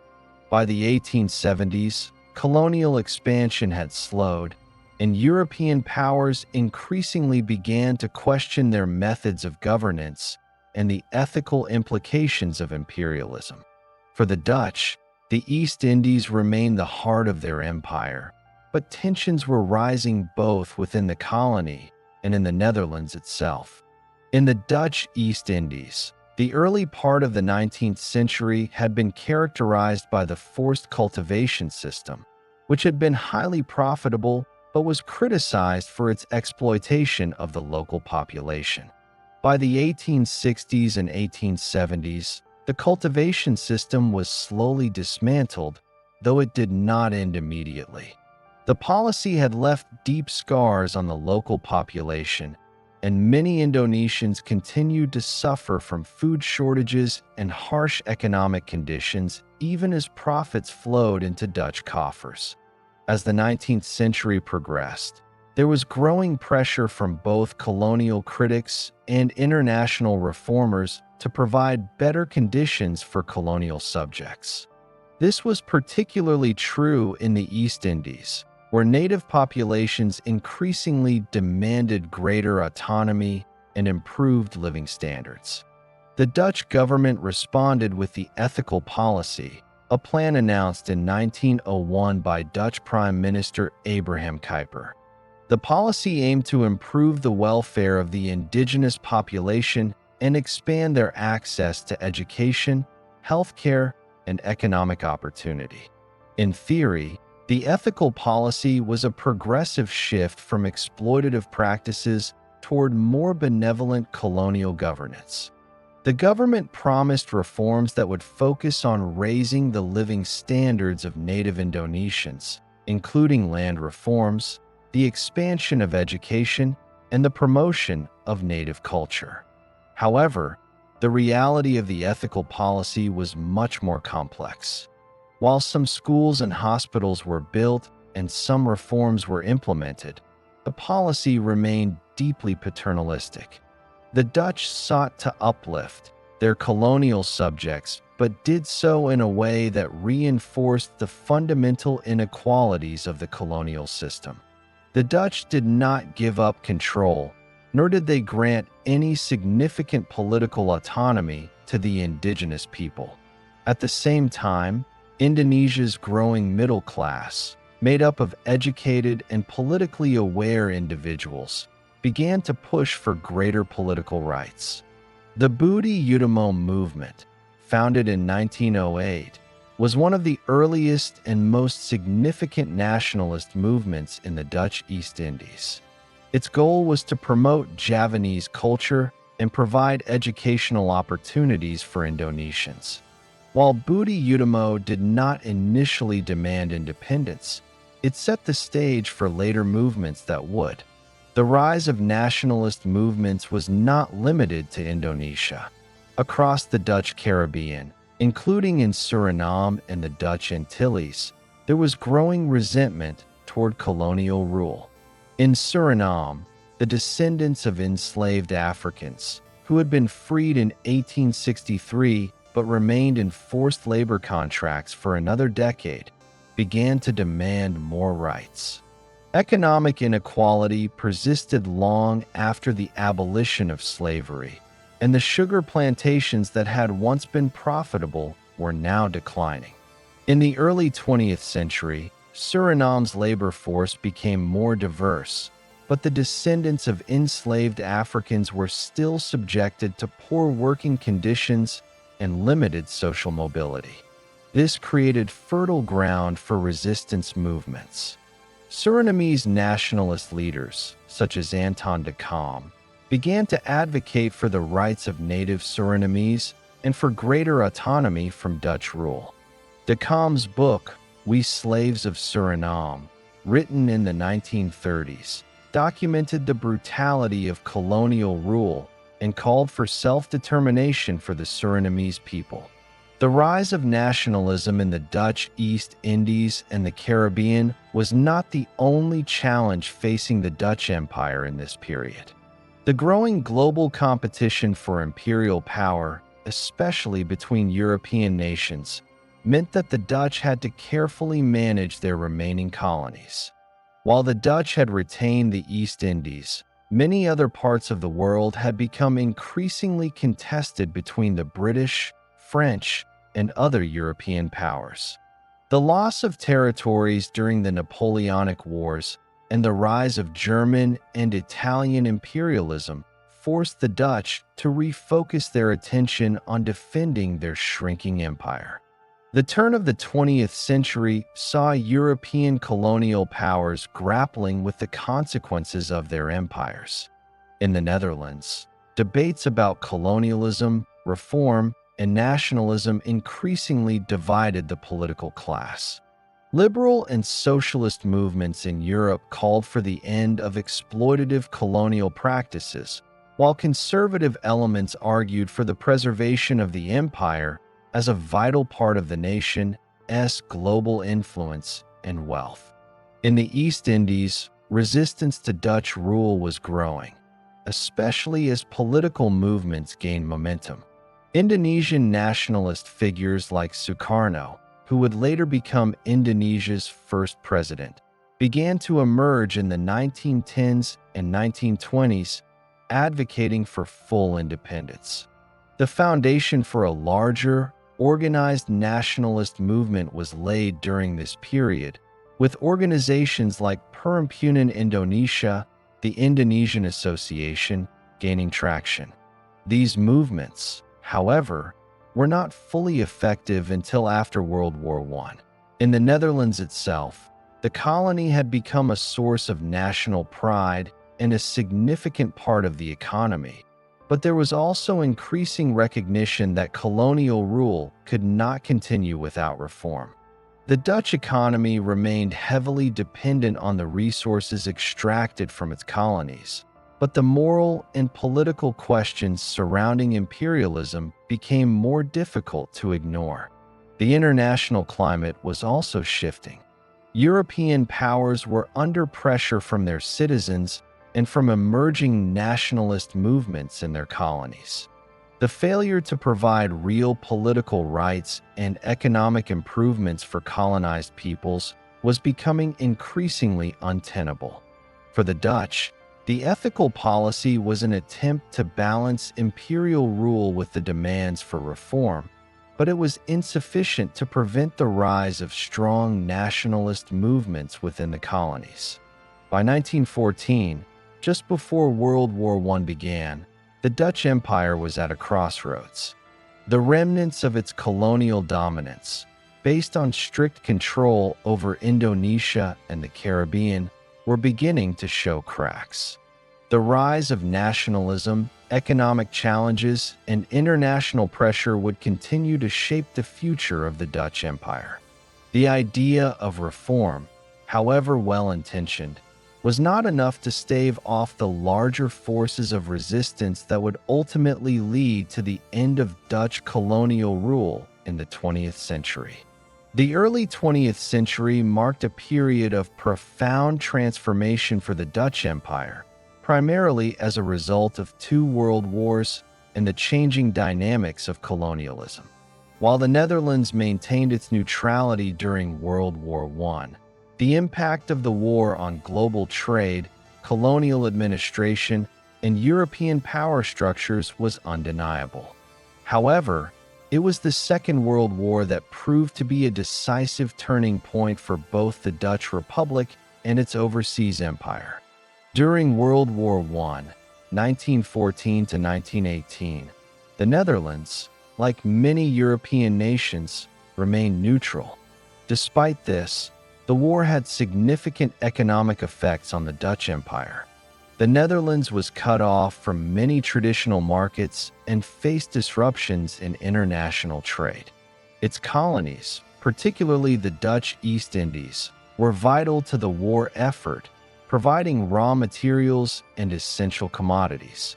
By the 1870s, colonial expansion had slowed, and European powers increasingly began to question their methods of governance and the ethical implications of imperialism. For the Dutch, the East Indies remained the heart of their empire, but tensions were rising both within the colony and in the Netherlands itself. In the Dutch East Indies, the early part of the 19th century had been characterized by the forced cultivation system, which had been highly profitable but was criticized for its exploitation of the local population. By the 1860s and 1870s, the cultivation system was slowly dismantled, though it did not end immediately. The policy had left deep scars on the local population, and many Indonesians continued to suffer from food shortages and harsh economic conditions even as profits flowed into Dutch coffers. As the 19th century progressed, there was growing pressure from both colonial critics and international reformers to provide better conditions for colonial subjects. This was particularly true in the East Indies, where native populations increasingly demanded greater autonomy and improved living standards. The Dutch government responded with the ethical policy, a plan announced in 1901 by Dutch Prime Minister Abraham Kuyper. The policy aimed to improve the welfare of the indigenous population and expand their access to education, healthcare, and economic opportunity. In theory, the ethical policy was a progressive shift from exploitative practices toward more benevolent colonial governance. The government promised reforms that would focus on raising the living standards of native Indonesians, including land reforms, the expansion of education, and the promotion of native culture. However, the reality of the ethical policy was much more complex. While some schools and hospitals were built and some reforms were implemented, the policy remained deeply paternalistic. The Dutch sought to uplift their colonial subjects, but did so in a way that reinforced the fundamental inequalities of the colonial system. The Dutch did not give up control, nor did they grant any significant political autonomy to the indigenous people. At the same time, Indonesia's growing middle class, made up of educated and politically aware individuals, began to push for greater political rights. The Budi Utomo movement, founded in 1908, was one of the earliest and most significant nationalist movements in the Dutch East Indies. Its goal was to promote Javanese culture and provide educational opportunities for Indonesians. While Budi Utomo did not initially demand independence, it set the stage for later movements that would. The rise of nationalist movements was not limited to Indonesia. Across the Dutch Caribbean, including in Suriname and the Dutch Antilles, there was growing resentment toward colonial rule. In Suriname, the descendants of enslaved Africans, who had been freed in 1863 but remained in forced labor contracts for another decade, began to demand more rights. Economic inequality persisted long after the abolition of slavery, and the sugar plantations that had once been profitable were now declining. In the early 20th century, Suriname's labor force became more diverse, but the descendants of enslaved Africans were still subjected to poor working conditions and limited social mobility. This created fertile ground for resistance movements. Surinamese nationalist leaders, such as Anton de Kom, began to advocate for the rights of native Surinamese and for greater autonomy from Dutch rule. De Kom's book, We Slaves of Suriname, written in the 1930s, documented the brutality of colonial rule and called for self-determination for the Surinamese people. The rise of nationalism in the Dutch East Indies and the Caribbean was not the only challenge facing the Dutch Empire in this period. The growing global competition for imperial power, especially between European nations, meant that the Dutch had to carefully manage their remaining colonies. While the Dutch had retained the East Indies, many other parts of the world had become increasingly contested between the British, French, and other European powers. The loss of territories during the Napoleonic Wars and the rise of German and Italian imperialism forced the Dutch to refocus their attention on defending their shrinking empire. The turn of the 20th century saw European colonial powers grappling with the consequences of their empires. In the Netherlands, debates about colonialism, reform, and nationalism increasingly divided the political class. Liberal and socialist movements in Europe called for the end of exploitative colonial practices, while conservative elements argued for the preservation of the empire as a vital part of the nation's global influence and wealth. In the East Indies, resistance to Dutch rule was growing, especially as political movements gained momentum. Indonesian nationalist figures like Sukarno, who would later become Indonesia's first president, began to emerge in the 1910s and 1920s, advocating for full independence. The foundation for a larger, organized nationalist movement was laid during this period, with organizations like Perhimpunan Indonesia, the Indonesian Association, gaining traction. These movements, however, were not fully effective until after World War I. In the Netherlands itself, the colony had become a source of national pride and a significant part of the economy, but there was also increasing recognition that colonial rule could not continue without reform. The Dutch economy remained heavily dependent on the resources extracted from its colonies, but the moral and political questions surrounding imperialism became more difficult to ignore. The international climate was also shifting. European powers were under pressure from their citizens and from emerging nationalist movements in their colonies. The failure to provide real political rights and economic improvements for colonized peoples was becoming increasingly untenable. For the Dutch, the ethical policy was an attempt to balance imperial rule with the demands for reform, but it was insufficient to prevent the rise of strong nationalist movements within the colonies. By 1914, just before World War I began, the Dutch Empire was at a crossroads. The remnants of its colonial dominance, based on strict control over Indonesia and the Caribbean, were beginning to show cracks. The rise of nationalism, economic challenges, and international pressure would continue to shape the future of the Dutch Empire. The idea of reform, however well-intentioned, was not enough to stave off the larger forces of resistance that would ultimately lead to the end of Dutch colonial rule in the 20th century. The early 20th century marked a period of profound transformation for the Dutch Empire, primarily as a result of two world wars and the changing dynamics of colonialism. While the Netherlands maintained its neutrality during World War I, the impact of the war on global trade, colonial administration, and European power structures was undeniable. However, it was the Second World War that proved to be a decisive turning point for both the Dutch Republic and its overseas empire. During World War I, 1914 to 1918, the Netherlands, like many European nations, remained neutral. Despite this, the war had significant economic effects on the Dutch Empire. The Netherlands was cut off from many traditional markets and faced disruptions in international trade. Its colonies, particularly the Dutch East Indies, were vital to the war effort, providing raw materials and essential commodities.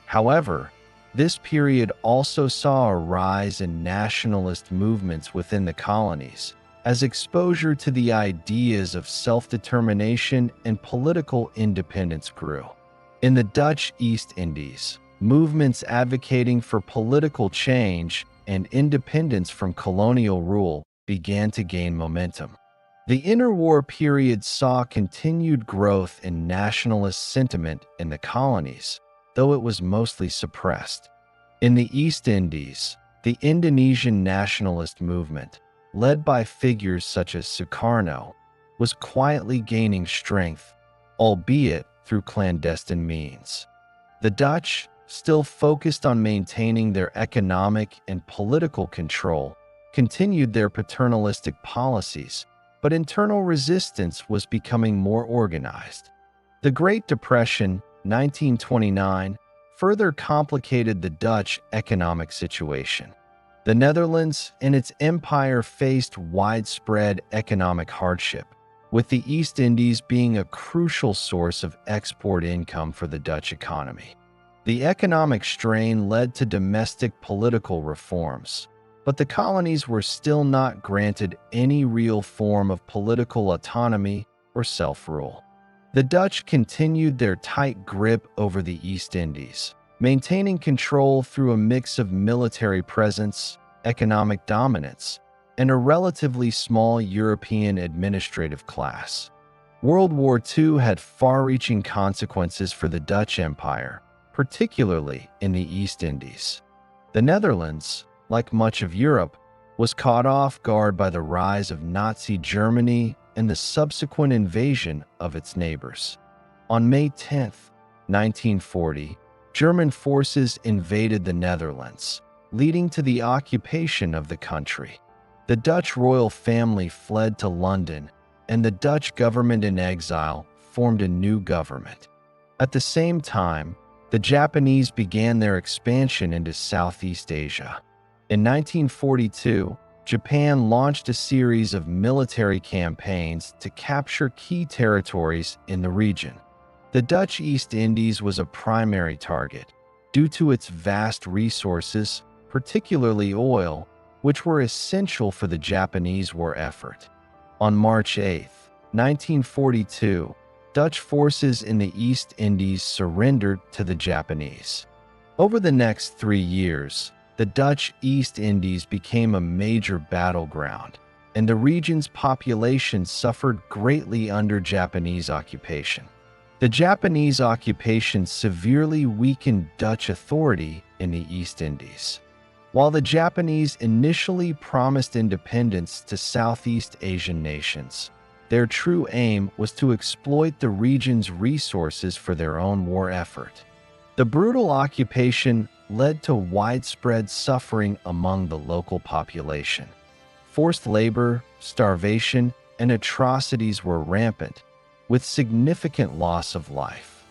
However, this period also saw a rise in nationalist movements within the colonies, as exposure to the ideas of self-determination and political independence grew. In the Dutch East Indies, movements advocating for political change and independence from colonial rule began to gain momentum. The interwar period saw continued growth in nationalist sentiment in the colonies, though it was mostly suppressed. In the East Indies, the Indonesian nationalist movement, led by figures such as Sukarno, was quietly gaining strength, albeit through clandestine means. The Dutch, still focused on maintaining their economic and political control, continued their paternalistic policies, but internal resistance was becoming more organized. The Great Depression, 1929, further complicated the Dutch economic situation. The Netherlands and its empire faced widespread economic hardship, with the East Indies being a crucial source of export income for the Dutch economy. The economic strain led to domestic political reforms, but the colonies were still not granted any real form of political autonomy or self-rule. The Dutch continued their tight grip over the East Indies, maintaining control through a mix of military presence, economic dominance, and a relatively small European administrative class. World War II had far-reaching consequences for the Dutch Empire, particularly in the East Indies. The Netherlands, like much of Europe, was caught off guard by the rise of Nazi Germany and the subsequent invasion of its neighbors. On May 10, 1940, German forces invaded the Netherlands, leading to the occupation of the country. The Dutch royal family fled to London, and the Dutch government in exile formed a new government. At the same time, the Japanese began their expansion into Southeast Asia. In 1942, Japan launched a series of military campaigns to capture key territories in the region. The Dutch East Indies was a primary target due to its vast resources, particularly oil, which were essential for the Japanese war effort. On March 8, 1942, Dutch forces in the East Indies surrendered to the Japanese. Over the next 3 years, the Dutch East Indies became a major battleground, and the region's population suffered greatly under Japanese occupation. The Japanese occupation severely weakened Dutch authority in the East Indies. While the Japanese initially promised independence to Southeast Asian nations, their true aim was to exploit the region's resources for their own war effort. The brutal occupation led to widespread suffering among the local population. Forced labor, starvation, and atrocities were rampant, with significant loss of life.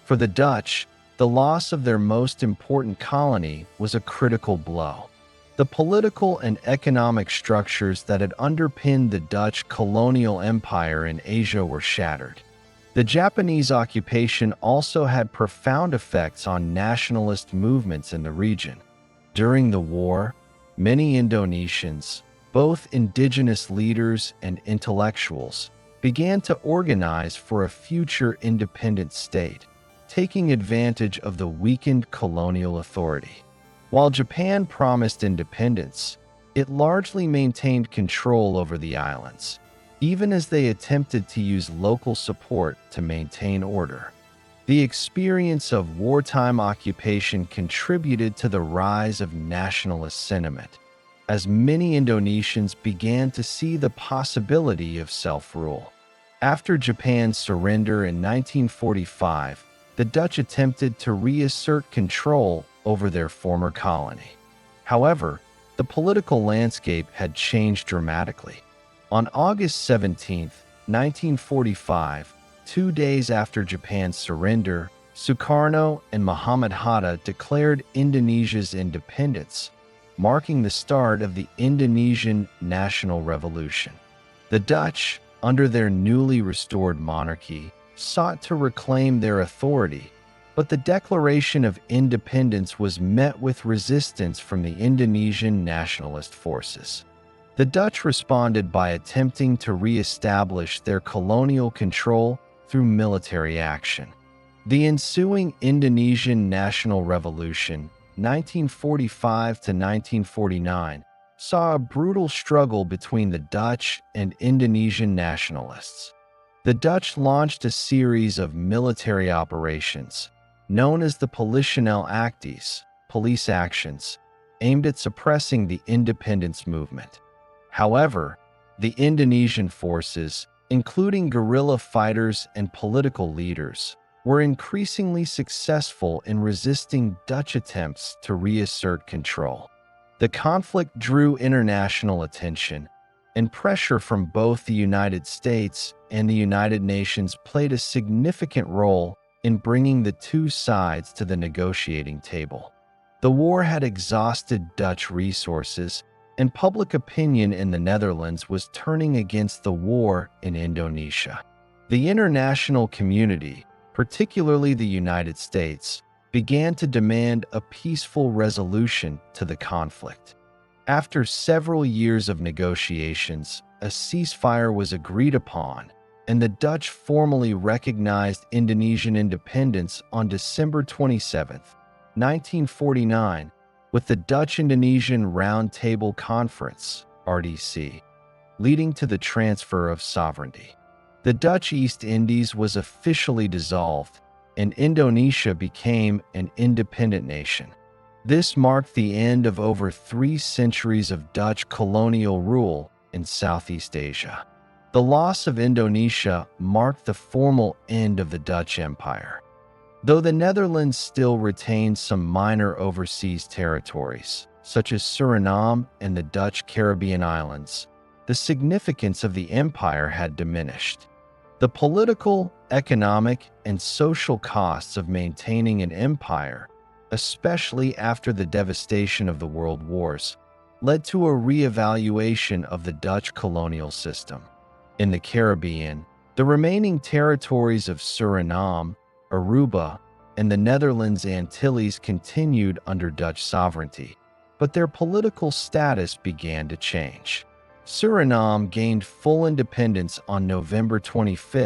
For the Dutch, the loss of their most important colony was a critical blow. The political and economic structures that had underpinned the Dutch colonial empire in Asia were shattered. The Japanese occupation also had profound effects on nationalist movements in the region. During the war, many Indonesians, both indigenous leaders and intellectuals, began to organize for a future independent state, taking advantage of the weakened colonial authority. While Japan promised independence, it largely maintained control over the islands, even as they attempted to use local support to maintain order. The experience of wartime occupation contributed to the rise of nationalist sentiment, as many Indonesians began to see the possibility of self-rule. After Japan's surrender in 1945, the Dutch attempted to reassert control over their former colony. However, the political landscape had changed dramatically. On August 17, 1945, 2 days after Japan's surrender, Sukarno and Muhammad Hatta declared Indonesia's independence, marking the start of the Indonesian national revolution. The Dutch, under their newly restored monarchy, sought to reclaim their authority, but the declaration of independence was met with resistance from the Indonesian nationalist forces. The Dutch responded by attempting to re-establish their colonial control through military action. The ensuing Indonesian National Revolution, 1945 to 1949, saw a brutal struggle between the Dutch and Indonesian nationalists. The Dutch launched a series of military operations, known as the Politionele Acties, police actions, aimed at suppressing the independence movement. However, the Indonesian forces, including guerrilla fighters and political leaders, were increasingly successful in resisting Dutch attempts to reassert control. The conflict drew international attention, and pressure from both the United States and the United Nations played a significant role in bringing the two sides to the negotiating table. The war had exhausted Dutch resources, and public opinion in the Netherlands was turning against the war in Indonesia. The international community, particularly the United States, began to demand a peaceful resolution to the conflict. After several years of negotiations, a ceasefire was agreed upon, and the Dutch formally recognized Indonesian independence on December 27, 1949, with the Dutch-Indonesian Round Table Conference, RDC, leading to the transfer of sovereignty. The Dutch East Indies was officially dissolved, and Indonesia became an independent nation. This marked the end of over 3 centuries of Dutch colonial rule in Southeast Asia. The loss of Indonesia marked the formal end of the Dutch Empire. Though the Netherlands still retained some minor overseas territories, such as Suriname and the Dutch Caribbean islands, the significance of the empire had diminished. The political, economic, and social costs of maintaining an empire, especially after the devastation of the World Wars, led to a re-evaluation of the Dutch colonial system. In the Caribbean, the remaining territories of Suriname, Aruba, and the Netherlands Antilles continued under Dutch sovereignty, but their political status began to change. Suriname gained full independence on November 25,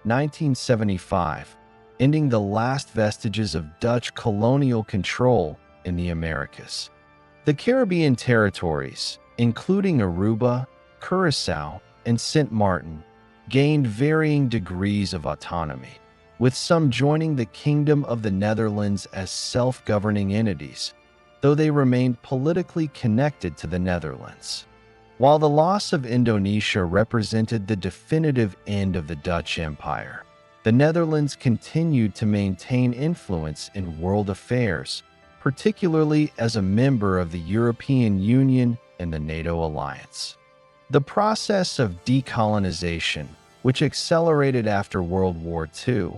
1975, ending the last vestiges of Dutch colonial control in the Americas. The Caribbean territories, including Aruba, Curaçao, and Saint Martin, gained varying degrees of autonomy, with some joining the Kingdom of the Netherlands as self-governing entities, though they remained politically connected to the Netherlands. While the loss of Indonesia represented the definitive end of the Dutch Empire, the Netherlands continued to maintain influence in world affairs, particularly as a member of the European Union and the NATO alliance. The process of decolonization, which accelerated after World War II,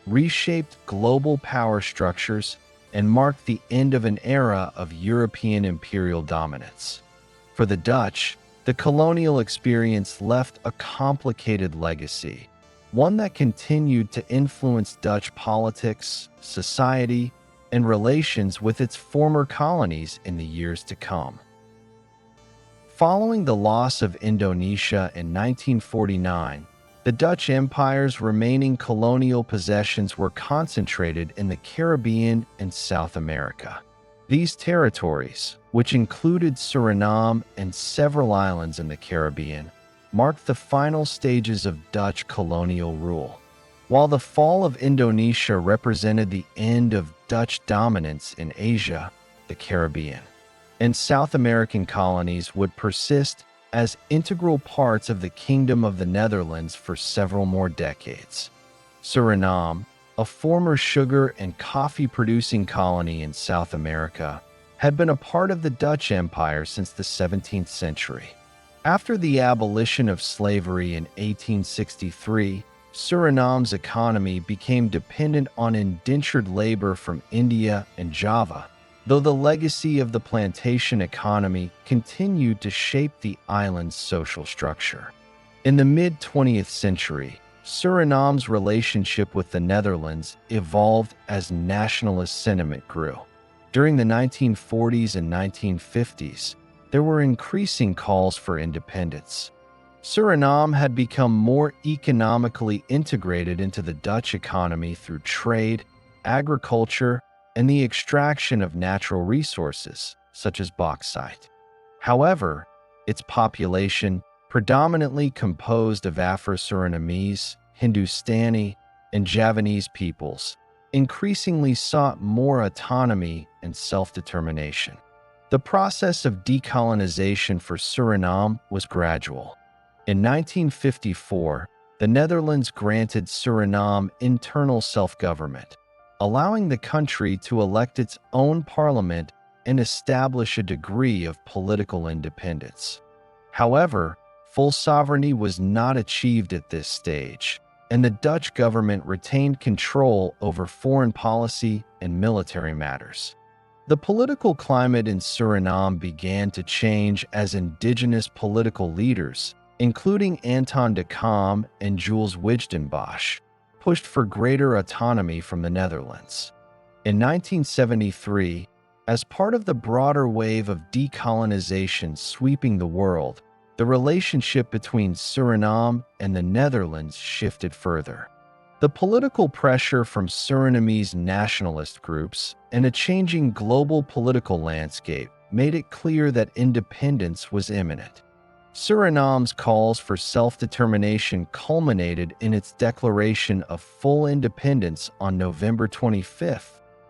reshaped global power structures and marked the end of an era of European imperial dominance. For the Dutch, the colonial experience left a complicated legacy, one that continued to influence Dutch politics, society, and relations with its former colonies in the years to come. Following the loss of Indonesia in 1949, the Dutch Empire's remaining colonial possessions were concentrated in the Caribbean and South America. These territories, which included Suriname and several islands in the Caribbean, marked the final stages of Dutch colonial rule. While the fall of Indonesia represented the end of Dutch dominance in Asia, the Caribbean, and South American colonies would persist as integral parts of the Kingdom of the Netherlands for several more decades. Suriname, a former sugar and coffee-producing colony in South America, had been a part of the Dutch Empire since the 17th century. After the abolition of slavery in 1863, Suriname's economy became dependent on indentured labor from India and Java, though the legacy of the plantation economy continued to shape the island's social structure. In the mid-20th century, Suriname's relationship with the Netherlands evolved as nationalist sentiment grew. During the 1940s and 1950s, there were increasing calls for independence. Suriname had become more economically integrated into the Dutch economy through trade, agriculture, and the extraction of natural resources, such as bauxite. However, its population, predominantly composed of Afro-Surinamese, Hindustani, and Javanese peoples, increasingly sought more autonomy and self-determination. The process of decolonization for Suriname was gradual. In 1954, the Netherlands granted Suriname internal self-government, allowing the country to elect its own parliament and establish a degree of political independence. However, full sovereignty was not achieved at this stage, and the Dutch government retained control over foreign policy and military matters. The political climate in Suriname began to change as indigenous political leaders, including Anton de Kom and Jules Wijdenbosch, pushed for greater autonomy from the Netherlands. In 1973, as part of the broader wave of decolonization sweeping the world, the relationship between Suriname and the Netherlands shifted further. The political pressure from Surinamese nationalist groups and a changing global political landscape made it clear that independence was imminent. Suriname's calls for self-determination culminated in its declaration of full independence on November 25,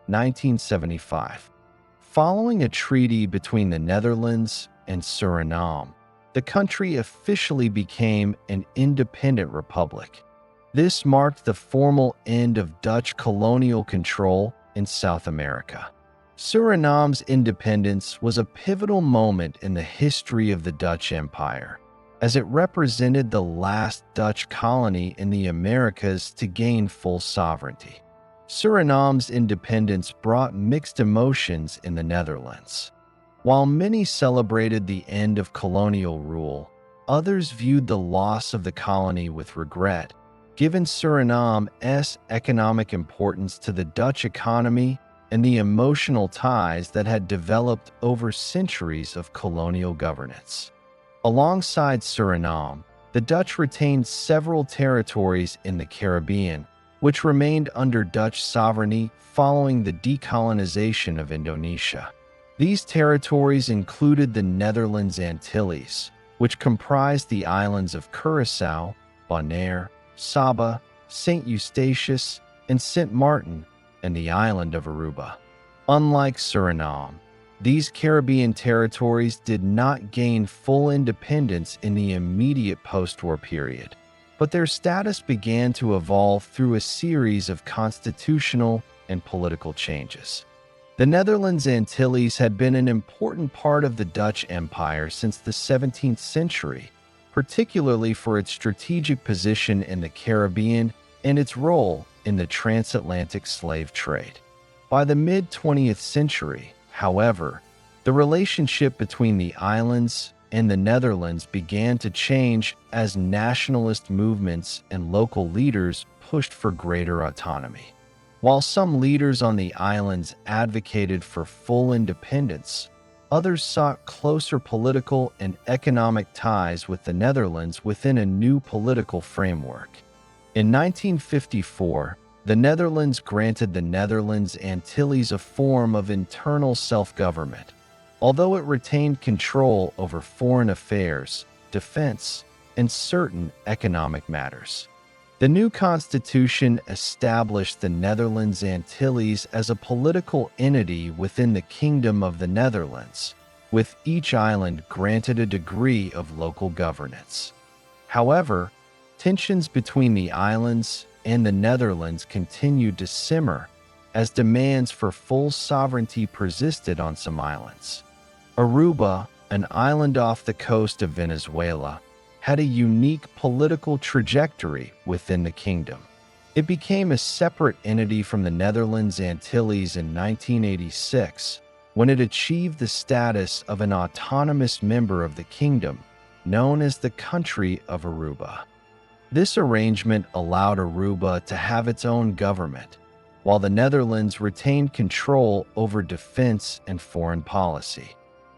1975. Following a treaty between the Netherlands and Suriname, the country officially became an independent republic. This marked the formal end of Dutch colonial control in South America. Suriname's independence was a pivotal moment in the history of the Dutch Empire, as it represented the last Dutch colony in the Americas to gain full sovereignty. Suriname's independence brought mixed emotions in the Netherlands. While many celebrated the end of colonial rule, others viewed the loss of the colony with regret, given Suriname's economic importance to the Dutch economy and the emotional ties that had developed over centuries of colonial governance. Alongside Suriname, the Dutch retained several territories in the Caribbean, which remained under Dutch sovereignty following the decolonization of Indonesia. These territories included the Netherlands Antilles, which comprised the islands of Curaçao, Bonaire, Saba, St. Eustatius, and St. Martin, and the island of Aruba. Unlike Suriname, these Caribbean territories did not gain full independence in the immediate post-war period, but their status began to evolve through a series of constitutional and political changes. The Netherlands Antilles had been an important part of the Dutch Empire since the 17th century, particularly for its strategic position in the Caribbean and its role in the transatlantic slave trade. By the mid-20th century, however, the relationship between the islands and the Netherlands began to change as nationalist movements and local leaders pushed for greater autonomy. While some leaders on the islands advocated for full independence, others sought closer political and economic ties with the Netherlands within a new political framework. In 1954, the Netherlands granted the Netherlands Antilles a form of internal self-government, although it retained control over foreign affairs, defense, and certain economic matters. The new constitution established the Netherlands Antilles as a political entity within the Kingdom of the Netherlands, with each island granted a degree of local governance. However, tensions between the islands and the Netherlands continued to simmer as demands for full sovereignty persisted on some islands. Aruba, an island off the coast of Venezuela, had a unique political trajectory within the kingdom. It became a separate entity from the Netherlands Antilles in 1986, when it achieved the status of an autonomous member of the kingdom, known as the Country of Aruba. This arrangement allowed Aruba to have its own government, while the Netherlands retained control over defense and foreign policy.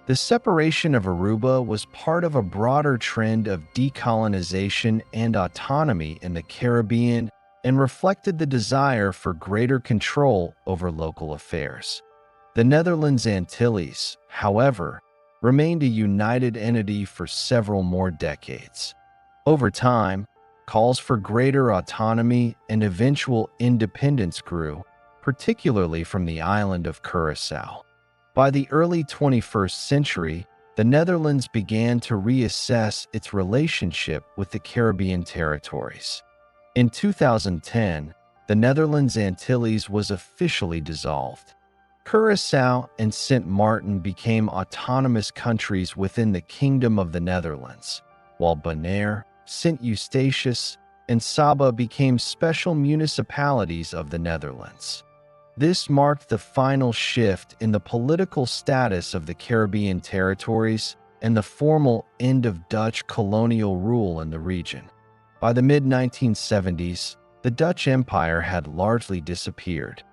The separation of Aruba was part of a broader trend of decolonization and autonomy in the Caribbean and reflected the desire for greater control over local affairs. The Netherlands Antilles, however, remained a united entity for several more decades. Over time, calls for greater autonomy and eventual independence grew, particularly from the island of Curaçao. By the early 21st century, the Netherlands began to reassess its relationship with the Caribbean territories. In 2010, the Netherlands Antilles was officially dissolved. Curaçao and St. Martin became autonomous countries within the Kingdom of the Netherlands, while Bonaire, St. Eustatius, and Saba became special municipalities of the Netherlands. This marked the final shift in the political status of the Caribbean territories and the formal end of Dutch colonial rule in the region. By the mid-1970s, the Dutch Empire had largely disappeared.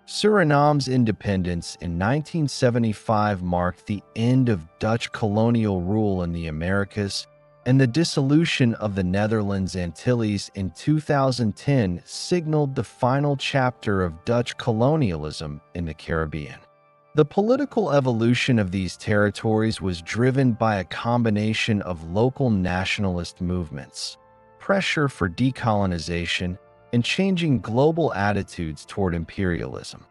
Suriname's independence in 1975 marked the end of Dutch colonial rule in the Americas, and the dissolution of the Netherlands Antilles in 2010 signaled the final chapter of Dutch colonialism in the Caribbean. The political evolution of these territories was driven by a combination of local nationalist movements, pressure for decolonization, and changing global attitudes toward imperialism.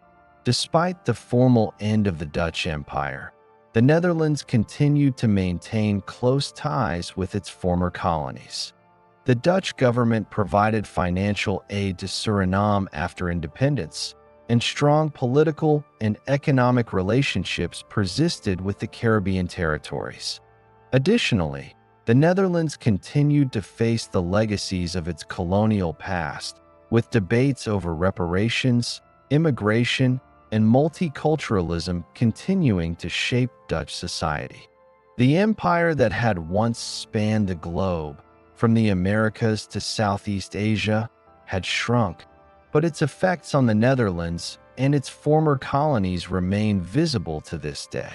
Despite the formal end of the Dutch Empire, the Netherlands continued to maintain close ties with its former colonies. The Dutch government provided financial aid to Suriname after independence, and strong political and economic relationships persisted with the Caribbean territories. Additionally, the Netherlands continued to face the legacies of its colonial past, with debates over reparations, immigration, and multiculturalism continuing to shape Dutch society. The empire that had once spanned the globe, from the Americas to Southeast Asia, had shrunk, but its effects on the Netherlands and its former colonies remain visible to this day.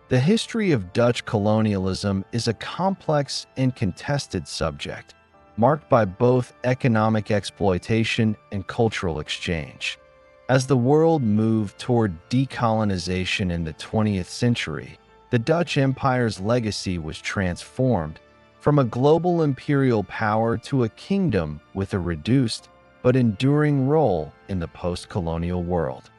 The history of Dutch colonialism is a complex and contested subject, marked by both economic exploitation and cultural exchange. As the world moved toward decolonization in the 20th century, the Dutch Empire's legacy was transformed from a global imperial power to a kingdom with a reduced but enduring role in the post-colonial world.